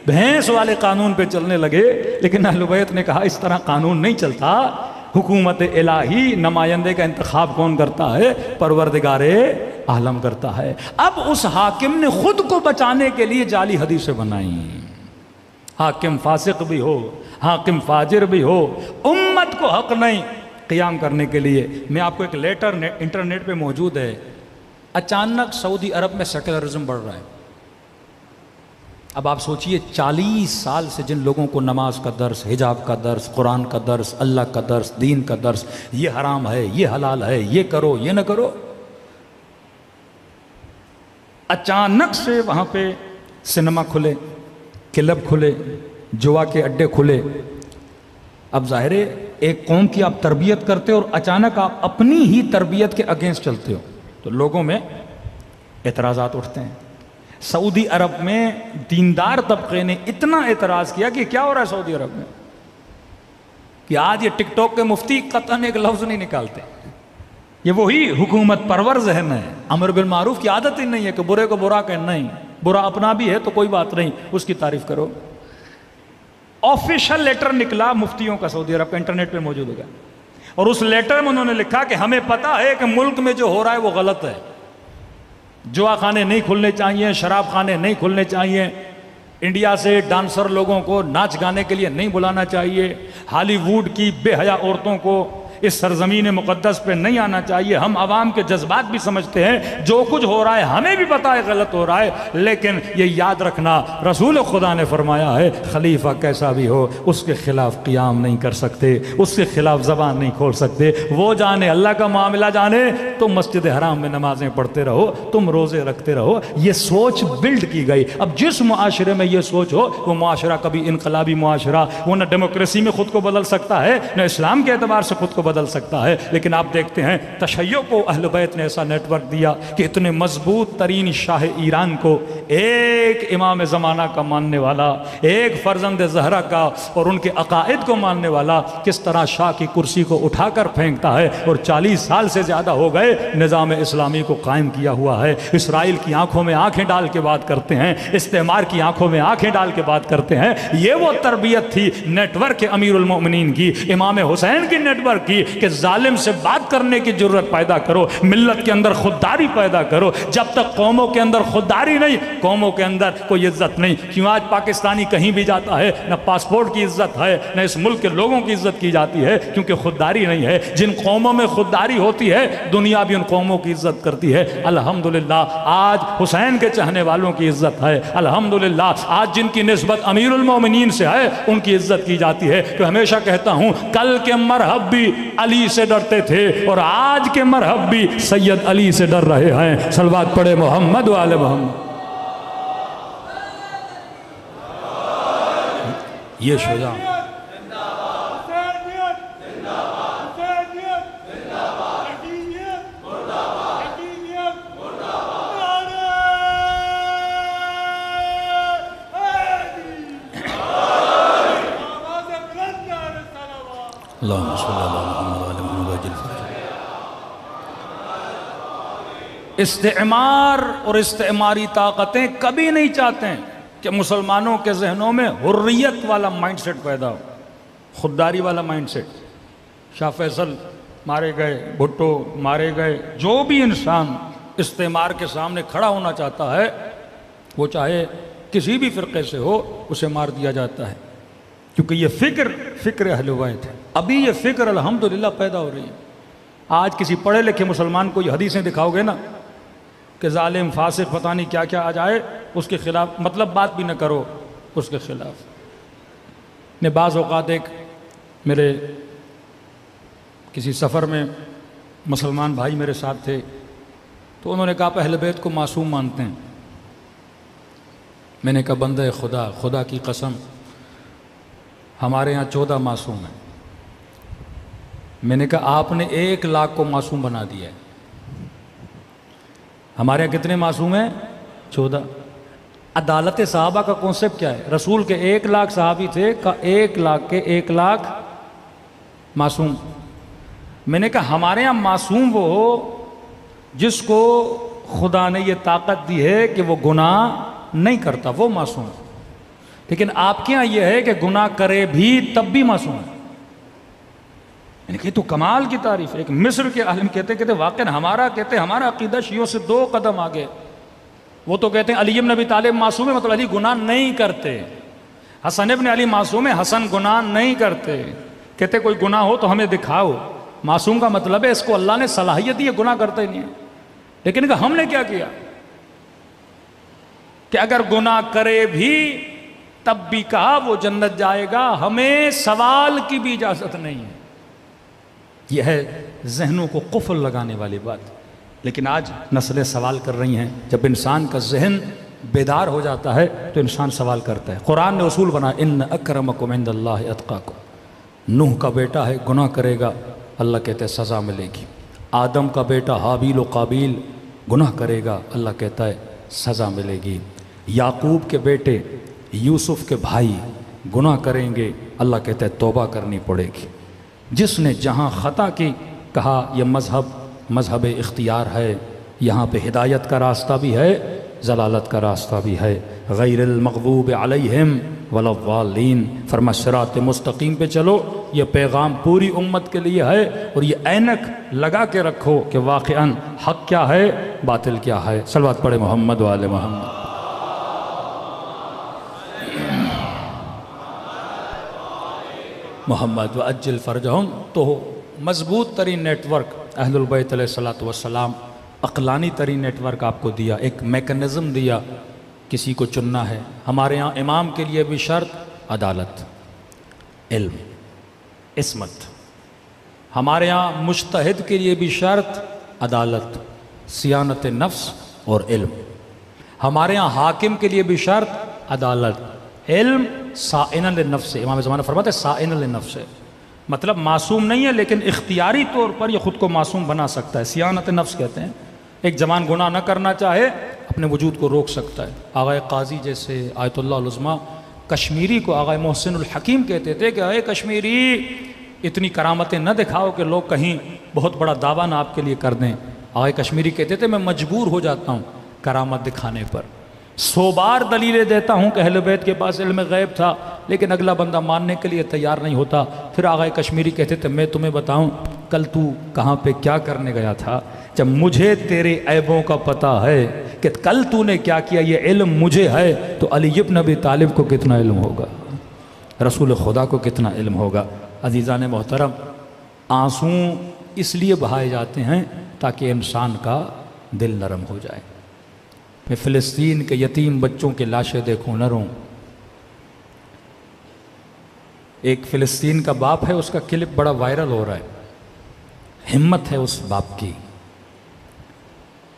بھینس والے قانون پہ چلنے لگے۔ لیکن اہل بیت نے کہا اس طرح قانون نہیں چلتا، حکومت الہی نمائندے کا انتخاب کون کرتا ہے؟ پروردگار عالم کرتا ہے۔ اب اس حاکم نے خود کو بچانے کے لیے جعلی حدیثیں بنائیں، حاکم فاسق بھی ہو، حاکم فاجر بھی ہو، امت کو حق نہیں قیام کرنے کے لیے۔ میں آپ کو ایک لیٹر انٹرنیٹ پہ موجود ہے، اچانک سعودی عرب میں سیکولرزم بڑھ رہا ہے۔ اب آپ سوچئے 40 سال سے جن لوگوں کو نماز کا درس، حجاب کا درس، قرآن کا درس، اللہ کا درس، دین کا درس، یہ حرام ہے، یہ حلال ہے، یہ کرو، یہ نہ کرو، اچانک سے وہاں پہ سنیما کھلے، کلب کھلے، جوا کے اڈے کھلے۔ اب ظاہر ہے ایک قوم کی آپ تربیت کرتے ہو اور اچانک آپ اپنی ہی تربیت کے اگینسٹ چلتے ہو، تو لوگوں میں اعتراضات اٹھتے ہیں۔ سعودی عرب میں دیندار طبقے نے اتنا اعتراض کیا کہ کیا ہو رہا ہے سعودی عرب میں، کہ آج یہ ٹک ٹاک کے مفتی قطعاً ایک لفظ نہیں نکالتے۔ یہ وہی حکومت پرور ذہن ہے، امر بالمعروف کی عادت ہی نہیں ہے کہ برے کو برا کہنا، نہیں، برا اپنا بھی ہے تو کوئی بات نہیں، اس کی تعریف کرو۔ آفیشل لیٹر نکلا مفتیوں کا سعودی عرب کا، انٹرنیٹ پہ موجود ہوگا۔ اور اس لیٹر میں انہوں نے لکھا کہ ہمیں پتا ہے کہ ملک میں جو ہو رہا ہے وہ غلط ہے، جوا خانے نہیں کھلنے چاہیے، شراب خانے نہیں کھلنے چاہیے، انڈیا سے ڈانسر لوگوں کو ناچ گانے کے لیے نہیں بلانا چاہیے، ہالی ووڈ کی بے حیا عورتوں کو اس سرزمین مقدس پہ نہیں آنا چاہیے۔ ہم عوام کے جذبات بھی سمجھتے ہیں، جو کچھ ہو رہا ہے ہمیں بھی پتا ہے غلط ہو رہا ہے، لیکن یہ یاد رکھنا رسول خدا نے فرمایا ہے خلیفہ کیسا بھی ہو اس کے خلاف قیام نہیں کر سکتے، اس کے خلاف زبان نہیں کھول سکتے۔ وہ جانے اللہ کا معاملہ جانے، تم مسجد حرام میں نمازیں پڑھتے رہو، تم روزے رکھتے رہو۔ یہ سوچ بلڈ کی گئی۔ اب جس معاشرے میں یہ سوچ ہو وہ معاشرہ کبھی انقلابی معاشرہ، وہ نہ ڈیموکریسی میں خود کو بدل سکتا ہے نہ اسلام کے اعتبار سے خود کو بدل سکتا ہے۔ لیکن آپ دیکھتے ہیں تشیع کو اہل بیت نے ایسا نیٹ ورک دیا کہ اتنے مضبوط ترین شاہ ایران کو ایک امام زمانہ کا ماننے والا، ایک فرزند زہرا کا اور ان کے عقائد کو ماننے والا کس طرح شاہ کی کرسی کو اٹھا کر پھینکتا ہے، اور 40 سال سے زیادہ ہو گئے نظام اسلامی کو قائم کیا ہوا ہے۔ اسرائیل کی آنکھوں میں آنکھیں ڈال کے بات کرتے ہیں، استعمار کی آنکھوں میں آنکھیں ڈال کے بات کرتے ہیں۔ یہ وہ تربیت تھی نیٹ ورک امیر المؤمنین کی، امام حسین کی نیٹ ورک کی، کہ ظالم سے بات کرنے کی جرت پیدا کرو، ملت کے اندر خودداری پیدا کرو۔ جب تک قوموں کے اندر خودداری نہیں، قوموں کے اندر کوئی عزت نہیں۔ کیوں آج پاکستانی کہیں بھی جاتا ہے نہ پاسپورٹ کی عزت ہے نہ اس ملک کے لوگوں کی عزت کی جاتی ہے، کیونکہ خودداری نہیں ہے۔ جن قوموں میں خودداری ہوتی ہے دنیا بھی ان قوموں کی عزت کرتی ہے۔ الحمدللہ آج حسین کے چاہنے والوں کی عزت ہے، الحمدللہ آج جن کی نسبت امیر المومنین سے ہے ان کی عزت کی جاتی ہے۔ کہ ہمیشہ کہتا ہوں کل کے مرحب بھی علی سے ڈرتے تھے اور آج کے مرحب بھی سید علی سے ڈر رہے ہیں۔ صلوات پڑھے محمد و آل محمد۔ یہ شجاع اللہم صلی اللہ علیہ وسلم۔ استعمار اور استعماری طاقتیں کبھی نہیں چاہتے ہیں کہ مسلمانوں کے ذہنوں میں حریت والا مائنڈ سیٹ پیدا ہو، خودداری والا مائنڈ سیٹ۔ شاہ فیصل مارے گئے، بھٹو مارے گئے، جو بھی انسان استعمار کے سامنے کھڑا ہونا چاہتا ہے وہ چاہے کسی بھی فرقے سے ہو اسے مار دیا جاتا ہے، کیونکہ یہ فکر اہل بیت ہے۔ ابھی یہ فکر الحمدللہ پیدا ہو رہی ہے۔ آج کسی پڑھے لکھے مسلمان کو یہ حدیثیں دکھاؤ گے نا کہ ظالم فاسق پتہ نہیں کیا کیا آ جائے، اس کے خلاف مطلب بات بھی نہ کرو اس کے خلاف۔ میں بعض اوقات ایک میرے کسی سفر میں مسلمان بھائی میرے ساتھ تھے، تو انہوں نے کہا آپ اہل بیت کو معصوم مانتے ہیں؟ میں نے کہا بندہ خدا کی قسم ہمارے یہاں 14 معصوم ہیں۔ میں نے کہا آپ نے 1 لاکھ کو معصوم بنا دیا ہے۔ ہمارے یہاں کتنے معصوم ہیں؟ 14۔ عدالت صحابہ کا کانسیپٹ کیا ہے؟ رسول کے 1 لاکھ صحابی تھے، کہ 1 لاکھ کے 1 لاکھ معصوم۔ میں نے کہا ہمارے یہاں معصوم وہ ہو جس کو خدا نے یہ طاقت دی ہے کہ وہ گناہ نہیں کرتا، وہ معصوم۔ لیکن آپ کے ہاں یہ ہے کہ گناہ کرے بھی تب بھی معصوم ہے۔ یعنی کہ تو کمال کی تعریف ہے۔ ایک مصر کے عالم کہتے واقعاً ہمارا عقیدہ شیعوں سے 2 قدم آگے۔ وہ تو کہتے ہیں علی بن ابی طالب معصوم ہے، مطلب علی گناہ نہیں کرتے۔ حسن ابن علی معصوم ہے، حسن گناہ نہیں کرتے۔ کہتے کوئی گناہ ہو تو ہمیں دکھاؤ۔ معصوم کا مطلب ہے اس کو اللہ نے صلاحیت دی ہے، گناہ کرتے ہی نہیں ہے۔ لیکن ہم نے کیا کیا کہ اگر گناہ کرے بھی تب بھی کہا وہ جنت جائے گا، ہمیں سوال کی بھی اجازت نہیں ہے۔ یہ ہے ذہنوں کو قفل لگانے والی بات۔ لیکن آج نسلیں سوال کر رہی ہیں۔ جب انسان کا ذہن بیدار ہو جاتا ہے تو انسان سوال کرتا ہے۔ قرآن نے اصول بنا ان اکرمکم عند اللہ اتقاکم۔ نوح کا بیٹا ہے، گناہ کرے گا، اللہ کہتا ہے سزا ملے گی۔ آدم کا بیٹا حابیل و قابیل گناہ کرے گا، اللہ کہتا ہے سزا ملے گی۔ یعقوب کے بیٹے یوسف کے بھائی گناہ کریں گے، اللہ کہتا ہے توبہ کرنی پڑے گی۔ جس نے جہاں خطا کی کہا یہ مذہب اختیار ہے، یہاں پہ ہدایت کا راستہ بھی ہے، ضلالت کا راستہ بھی ہے۔ غیر المغضوب علیہم ولا الضالین، فرما صراط مستقیم پہ چلو، یہ پیغام پوری امت کے لیے ہے، اور یہ اینک لگا کے رکھو کہ واقعاً حق کیا ہے، باطل کیا ہے۔ صلوات پڑھے محمد و آل محمد۔ محمد وعجل فرجہم۔ تو مضبوط ترین نیٹ ورک اہل البیت علیہ السلام، عقلانی ترین نیٹ ورک آپ کو دیا، ایک میکنزم دیا، کسی کو چننا ہے۔ ہمارے ہاں امام کے لیے بھی شرط عدالت، علم، عصمت۔ ہمارے ہاں مجتہد کے لیے بھی شرط عدالت، صیانت نفس اور علم۔ ہمارے ہاں حاکم کے لیے بھی شرط عدالت، علم، سائن للنفس۔ امام زمانہ فرماتے ہیں سائن للنفس، مطلب معصوم نہیں ہے لیکن اختیاری طور پر یہ خود کو معصوم بنا سکتا ہے، صیانت نفس کہتے ہیں۔ ایک جوان گناہ نہ کرنا چاہے اپنے وجود کو روک سکتا ہے۔ آغا قاضی جیسے آیت اللہ العظمیٰ کشمیری کو آغا محسن الحکیم کہتے تھے کہ اے کشمیری اتنی کرامتیں نہ دکھاؤ کہ لوگ کہیں بہت بڑا دعویٰ نہ آپ کے لیے کر دیں۔ آغا کشمیری کہتے تھے میں مجبور ہو جاتا ہوں کرامت دکھانے پر، 100 بار دلیلیں دیتا ہوں کہ اہل بیت کے پاس علم غیب تھا، لیکن اگلا بندہ ماننے کے لیے تیار نہیں ہوتا۔ پھر آغا کشمیری کہتے تھے میں تمہیں بتاؤں کل تو کہاں پہ کیا کرنے گیا تھا، جب مجھے تیرے عیبوں کا پتہ ہے کہ کل تو نے کیا کیا، یہ علم مجھے ہے، تو علی ابن ابی طالب کو کتنا علم ہوگا، رسول خدا کو کتنا علم ہوگا۔ عزیزان محترم، آنسو اس لیے بہائے جاتے ہیں تاکہ انسان کا دل نرم ہو جائے۔ میں فلسطین کے یتیم بچوں کے لاشیں دیکھوں نہ روں۔ ایک فلسطین کا باپ ہے، اس کا کلپ بڑا وائرل ہو رہا ہے۔ ہمت ہے اس باپ کی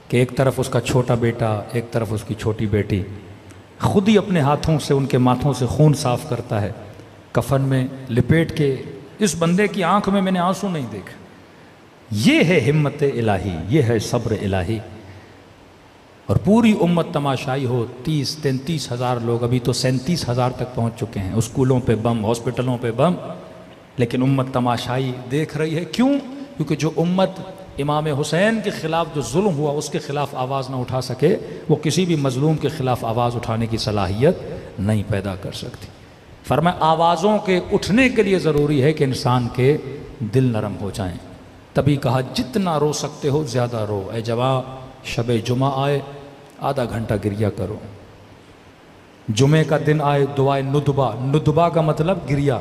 کہ ایک طرف اس کا چھوٹا بیٹا، ایک طرف اس کی چھوٹی بیٹی، خود ہی اپنے ہاتھوں سے ان کے ماتھوں سے خون صاف کرتا ہے، کفن میں لپیٹ کے۔ اس بندے کی آنکھ میں نے آنسو نہیں دیکھا۔ یہ ہے ہمت الہی، یہ ہے صبر الہی۔ اور پوری امت تماشائی ہو، 30-33 ہزار لوگ، ابھی تو 37 ہزار تک پہنچ چکے ہیں، اسکولوں پہ بم، ہاسپٹلوں پہ بم، لیکن امت تماشائی دیکھ رہی ہے۔ کیوں؟ کیونکہ جو امت امام حسین کے خلاف جو ظلم ہوا اس کے خلاف آواز نہ اٹھا سکے، وہ کسی بھی مظلوم کے خلاف آواز اٹھانے کی صلاحیت نہیں پیدا کر سکتی۔ فرمایا آوازوں کے اٹھنے کے لیے ضروری ہے کہ انسان کے دل نرم ہو جائیں۔ تبھی کہا جتنا رو سکتے ہو زیادہ رو۔ اے جوان، شب جمعہ آئے آدھا گھنٹہ گریہ کرو۔ جمعے کا دن آئے دعائے ندبہ، ندبہ کا مطلب گریہ،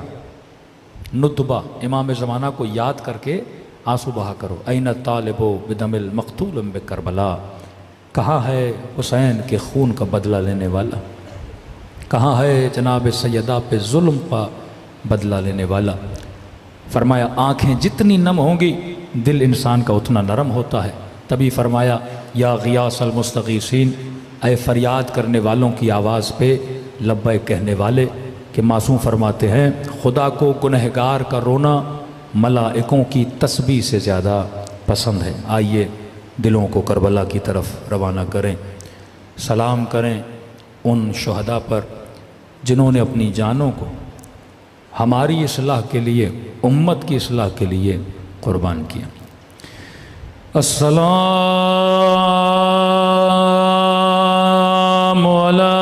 ندبہ امام زمانہ کو یاد کر کے آنسو بہا کرو۔ این الطالب بدم المقتول بکربلا، کہاں ہے حسین کے خون کا بدلہ لینے والا، کہاں ہے جناب سیدہ پہ ظلم کا بدلہ لینے والا۔ فرمایا آنکھیں جتنی نم ہوں گی دل انسان کا اتنا نرم ہوتا ہے۔ تبھی فرمایا یا غیاث المستغیثین، اے فریاد کرنے والوں کی آواز پہ لبیک کہنے والے، کہ معصوم فرماتے ہیں خدا کو گنہگار کا رونا ملائکوں کی تسبیح سے زیادہ پسند ہے۔ آئیے دلوں کو کربلا کی طرف روانہ کریں، سلام کریں ان شہداء پر جنہوں نے اپنی جانوں کو ہماری اصلاح کے لیے، امت کی اصلاح کے لیے قربان کیا۔ السلام علی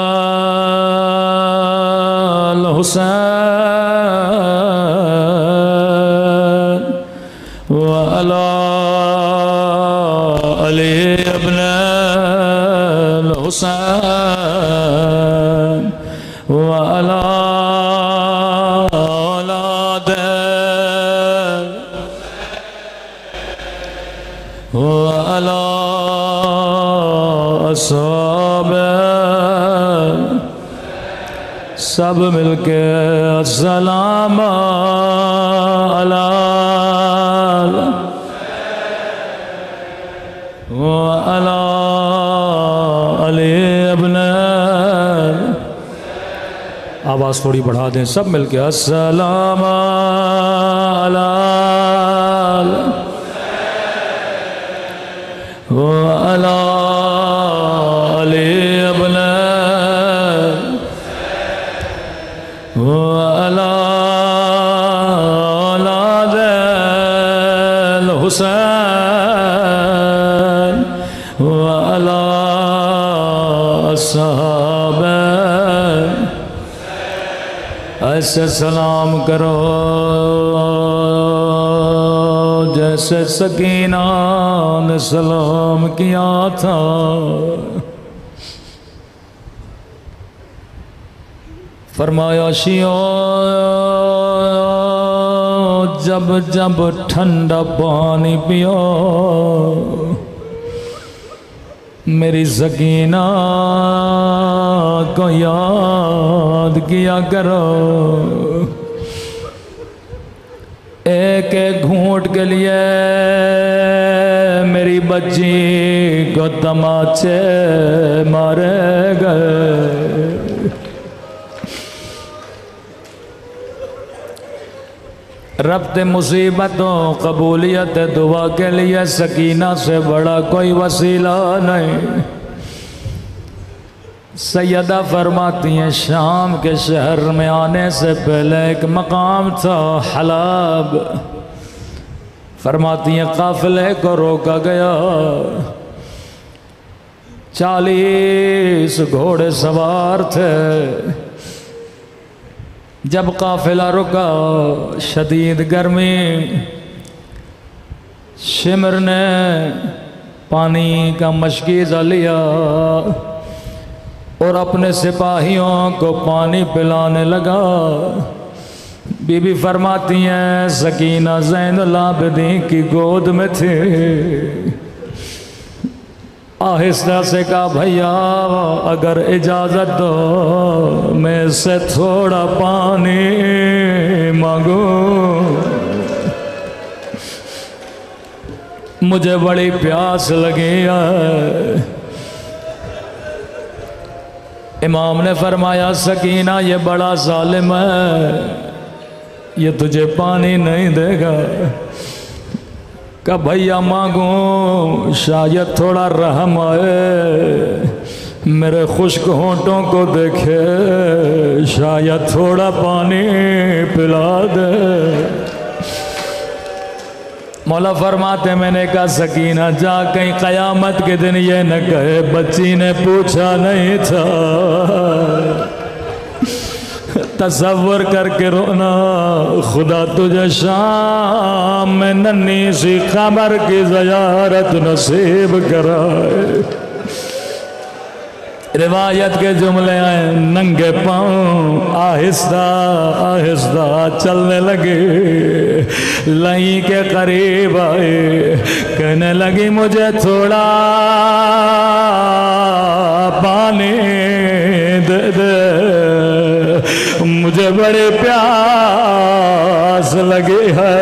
الحسین وعلی علی ابن الحسین وعلی اولاد وعلی اصحاب، سب مل کے السلام علی وعلی علی ابن، آواز تھوڑی بڑھا دیں سب مل کے السلام علی وعلی علی ابن وعلی اولاد الحسین وعلی اصحاب ایسے سلام کرو جیسے سکینہ نے سلام کیا تھا۔ فرمایا شیعو جب جب ٹھنڈا پانی پیو میری سکینہ کو یاد کیا کرو، ایک ایک گھونٹ کے لیے میری بچی کو تماچے مارے گئے۔ ربط مصیبتوں قبولیت دعا کے لیے سکینہ سے بڑا کوئی وسیلہ نہیں۔ سیدہ فرماتی ہیں شام کے شہر میں آنے سے پہلے ایک مقام تھا حلب، فرماتی ہیں قافلے کو روکا گیا، 40 گھوڑے سوار تھے۔ جب قافلہ رکا شدید گرمی، شمر نے پانی کا مشکیزہ لیا اور اپنے سپاہیوں کو پانی پلانے لگا۔ بی بی فرماتی ہیں سکینہ زین العابدین کی گود میں تھی، آہستہ سے کہا بھیا اگر اجازت دو میں اس سے تھوڑا پانی مانگوں، مجھے بڑی پیاس لگی ہے۔ امام نے فرمایا سکینہ یہ بڑا ظالم ہے، یہ تجھے پانی نہیں دے گا۔ کہ بھیا مانگوں شاید تھوڑا رحم آئے، میرے خشک ہونٹوں کو دیکھے شاید تھوڑا پانی پلا دے۔ مولا فرماتے میں نے کہا سکینہ جا کہیں قیامت کے دن یہ نہ کہے بچی نے پوچھا نہیں تھا۔ تصور کر کے رونا خدا تجھے شام میں ننھی سی قمر کی زیارت نصیب کرائے۔ روایت کے جملے آئے ننگے پاؤں آہستہ آہستہ چلنے لگے، لئی کے قریب آئے، کہنے لگی مجھے تھوڑا پانی دے دے، مجھے بڑی پیاس لگی ہے۔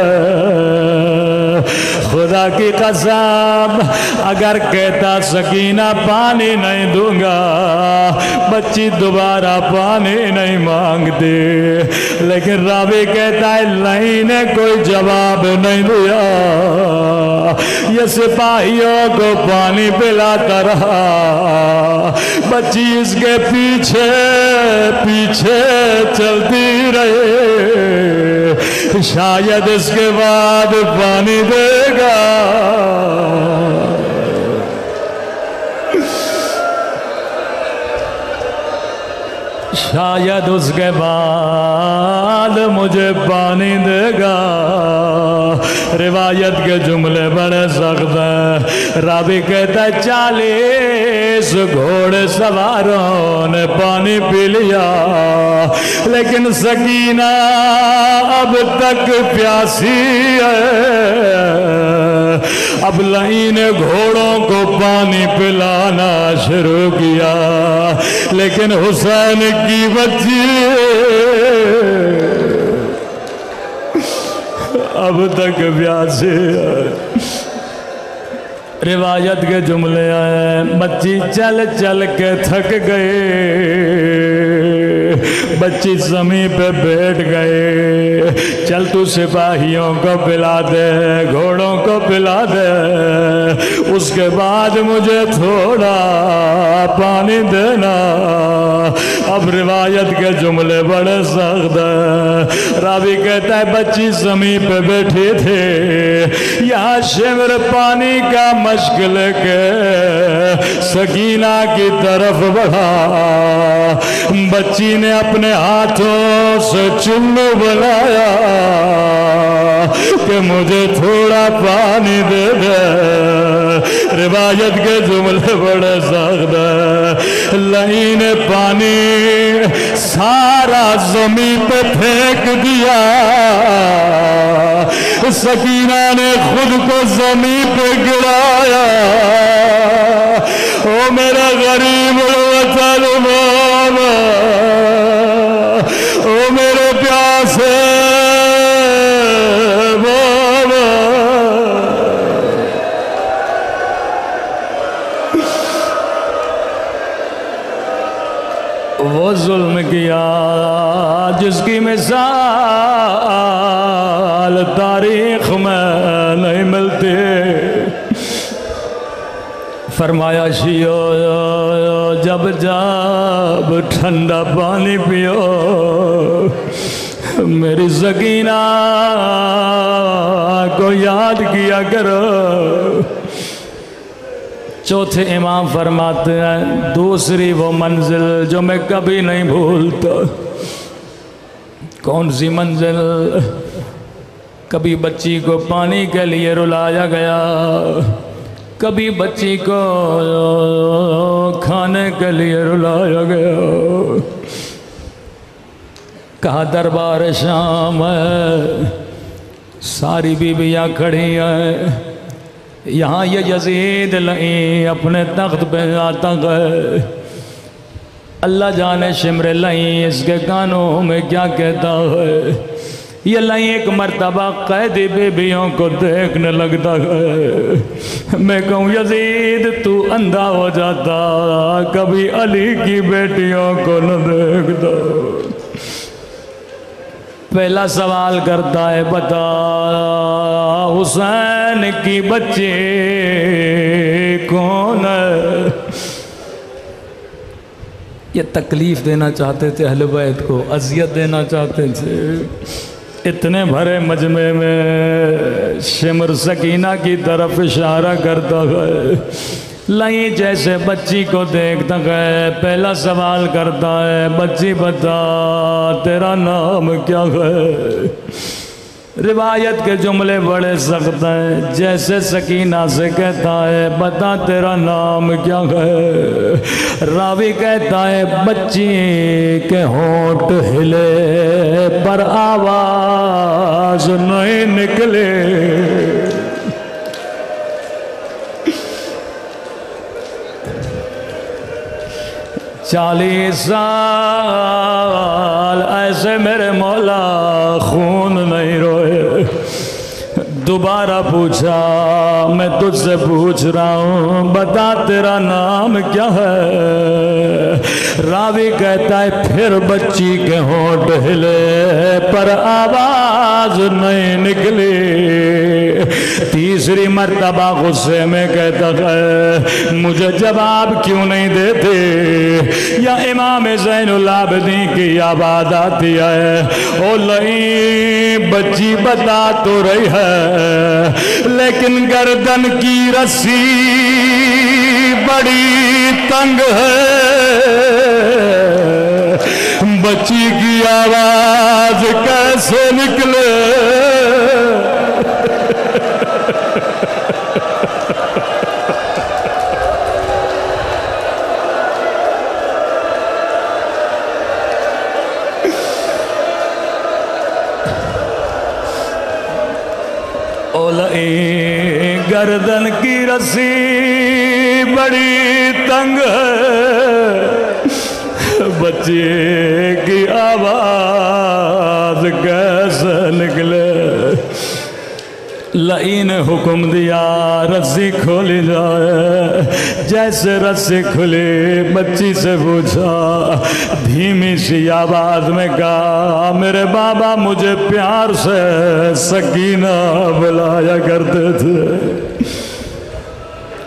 خدا کی قسم اگر کہتا سکینہ پانی نہیں دوں گا بچی دوبارہ پانی نہیں مانگتی، لیکن راوی کہتا ہے لئی نے کوئی جواب نہیں دیا، یہ سپاہیوں کو پانی پلاتا رہا، بچی اس کے پیچھے پیچھے چلتی رہے، شاید اس کے بعد پانی دے گا۔ شاید اس کے بعد مجھے پانی دے گا۔ روایت کے جملے بڑے سخت ہیں، راوی کہتا ہے 40 گھوڑے سواروں نے پانی پی لیا، لیکن سکینہ اب تک پیاسی ہے۔ اب لئی نے گھوڑوں کو پانی پلانا شروع کیا، لیکن حسین کی بچی اب تک پیاسی ہے۔ روایت کے جملے آئے بچی چل چل کے تھک گئے، بچی زمین پہ بیٹھ گئے، چل تو سپاہیوں کو پلا دے، گھوڑوں کو پلا دے۔ اس کے بعد مجھے تھوڑا پانی دینا۔ اب روایت کے جملے بڑے سخت ہیں۔ راوی کہتا ہے بچی زمین پہ بیٹھی تھی، یہاں شمر پانی کا مشک لے کے سکینہ کی طرف بڑھا۔ بچی نے اپنے ہاتھوں سے چلو بلایا کہ مجھے تھوڑا پانی دے دے۔ روایت کے جملے بڑے سخت ہیں۔ لئی نے پانی سارا زمین پہ پھینک دیا، سکینہ نے خود کو زمین پہ گرایا۔ او میرا غریب الوطن بابا، او میرے پیاسے بابا، وہ ظلم کیا جس کی مثال تاریخ میں نہیں ملتی۔ فرمایا شیو جب جب ٹھنڈا پانی پیو، میری سکینہ کو یاد کیا کرو۔ چوتھے امام فرماتے ہیں دوسری وہ منزل جو میں کبھی نہیں بھولتا۔ کون سی منزل؟ کبھی بچی کو پانی کے لیے رلایا گیا، کبھی بچی کو کھانے کے لیے رلایا گیا۔ کہا دربار شام ہے، ساری بیویاں کھڑی ہیں، یہاں یہ یزید لئی اپنے تخت پہ آتا ہے۔ اللہ جانے شمر لئی اس کے کانوں میں کیا کہتا ہے۔ یہ لئی ایک مرتبہ قیدی بیویوں کو دیکھنے لگتا ہے۔ میں کہوں یزید تو اندھا ہو جاتا، کبھی علی کی بیٹیوں کو نہ دیکھتا۔ پہلا سوال کرتا ہے بتا حسین کی بچی کون ہے؟ یہ تکلیف دینا چاہتے تھے اہل بیت کو، اذیت دینا چاہتے تھے۔ اتنے بھرے مجمع میں شمر سکینہ کی طرف اشارہ کرتا ہے۔ لئی جیسے بچی کو دیکھتا ہے، پہلا سوال کرتا ہے بچی بتا تیرا نام کیا ہے؟ روایت کے جملے بڑے سخت ہیں۔ جیسے سکینہ سے کہتا ہے بتا تیرا نام کیا ہے، راوی کہتا ہے بچی کے ہونٹ ہلے پر آواز نہیں نکلے۔ 40 سال ایسے میرے مولا خون نہیں روئے۔ دوبارہ پوچھا میں تجھ سے پوچھ رہا ہوں بتا تیرا نام کیا ہے؟ راوی کہتا ہے پھر بچی کے ہونٹ ہلے پر آواز نہیں نکلی۔ تیسری مرتبہ غصے میں کہتا ہے مجھے جواب کیوں نہیں دیتے؟ یا امام زین العابدین کی آواز آتی ہے او لئی بچی بتا تو رہی ہے لیکن گردن کی رسی بڑی تنگ ہے، بچی کی آواز کیسے نکلے؟ گردن کی رسی بڑی تنگ ہے، بچے کی آواز کیسے نکلے؟ لئی نے حکم دیا رسی کھولی جائے۔ جیسے رسی کھلی بچی سے پوچھا دھیمی سی آواز میں کہا میرے بابا مجھے پیار سے سکینہ بلایا کرتے تھے۔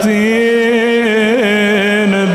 3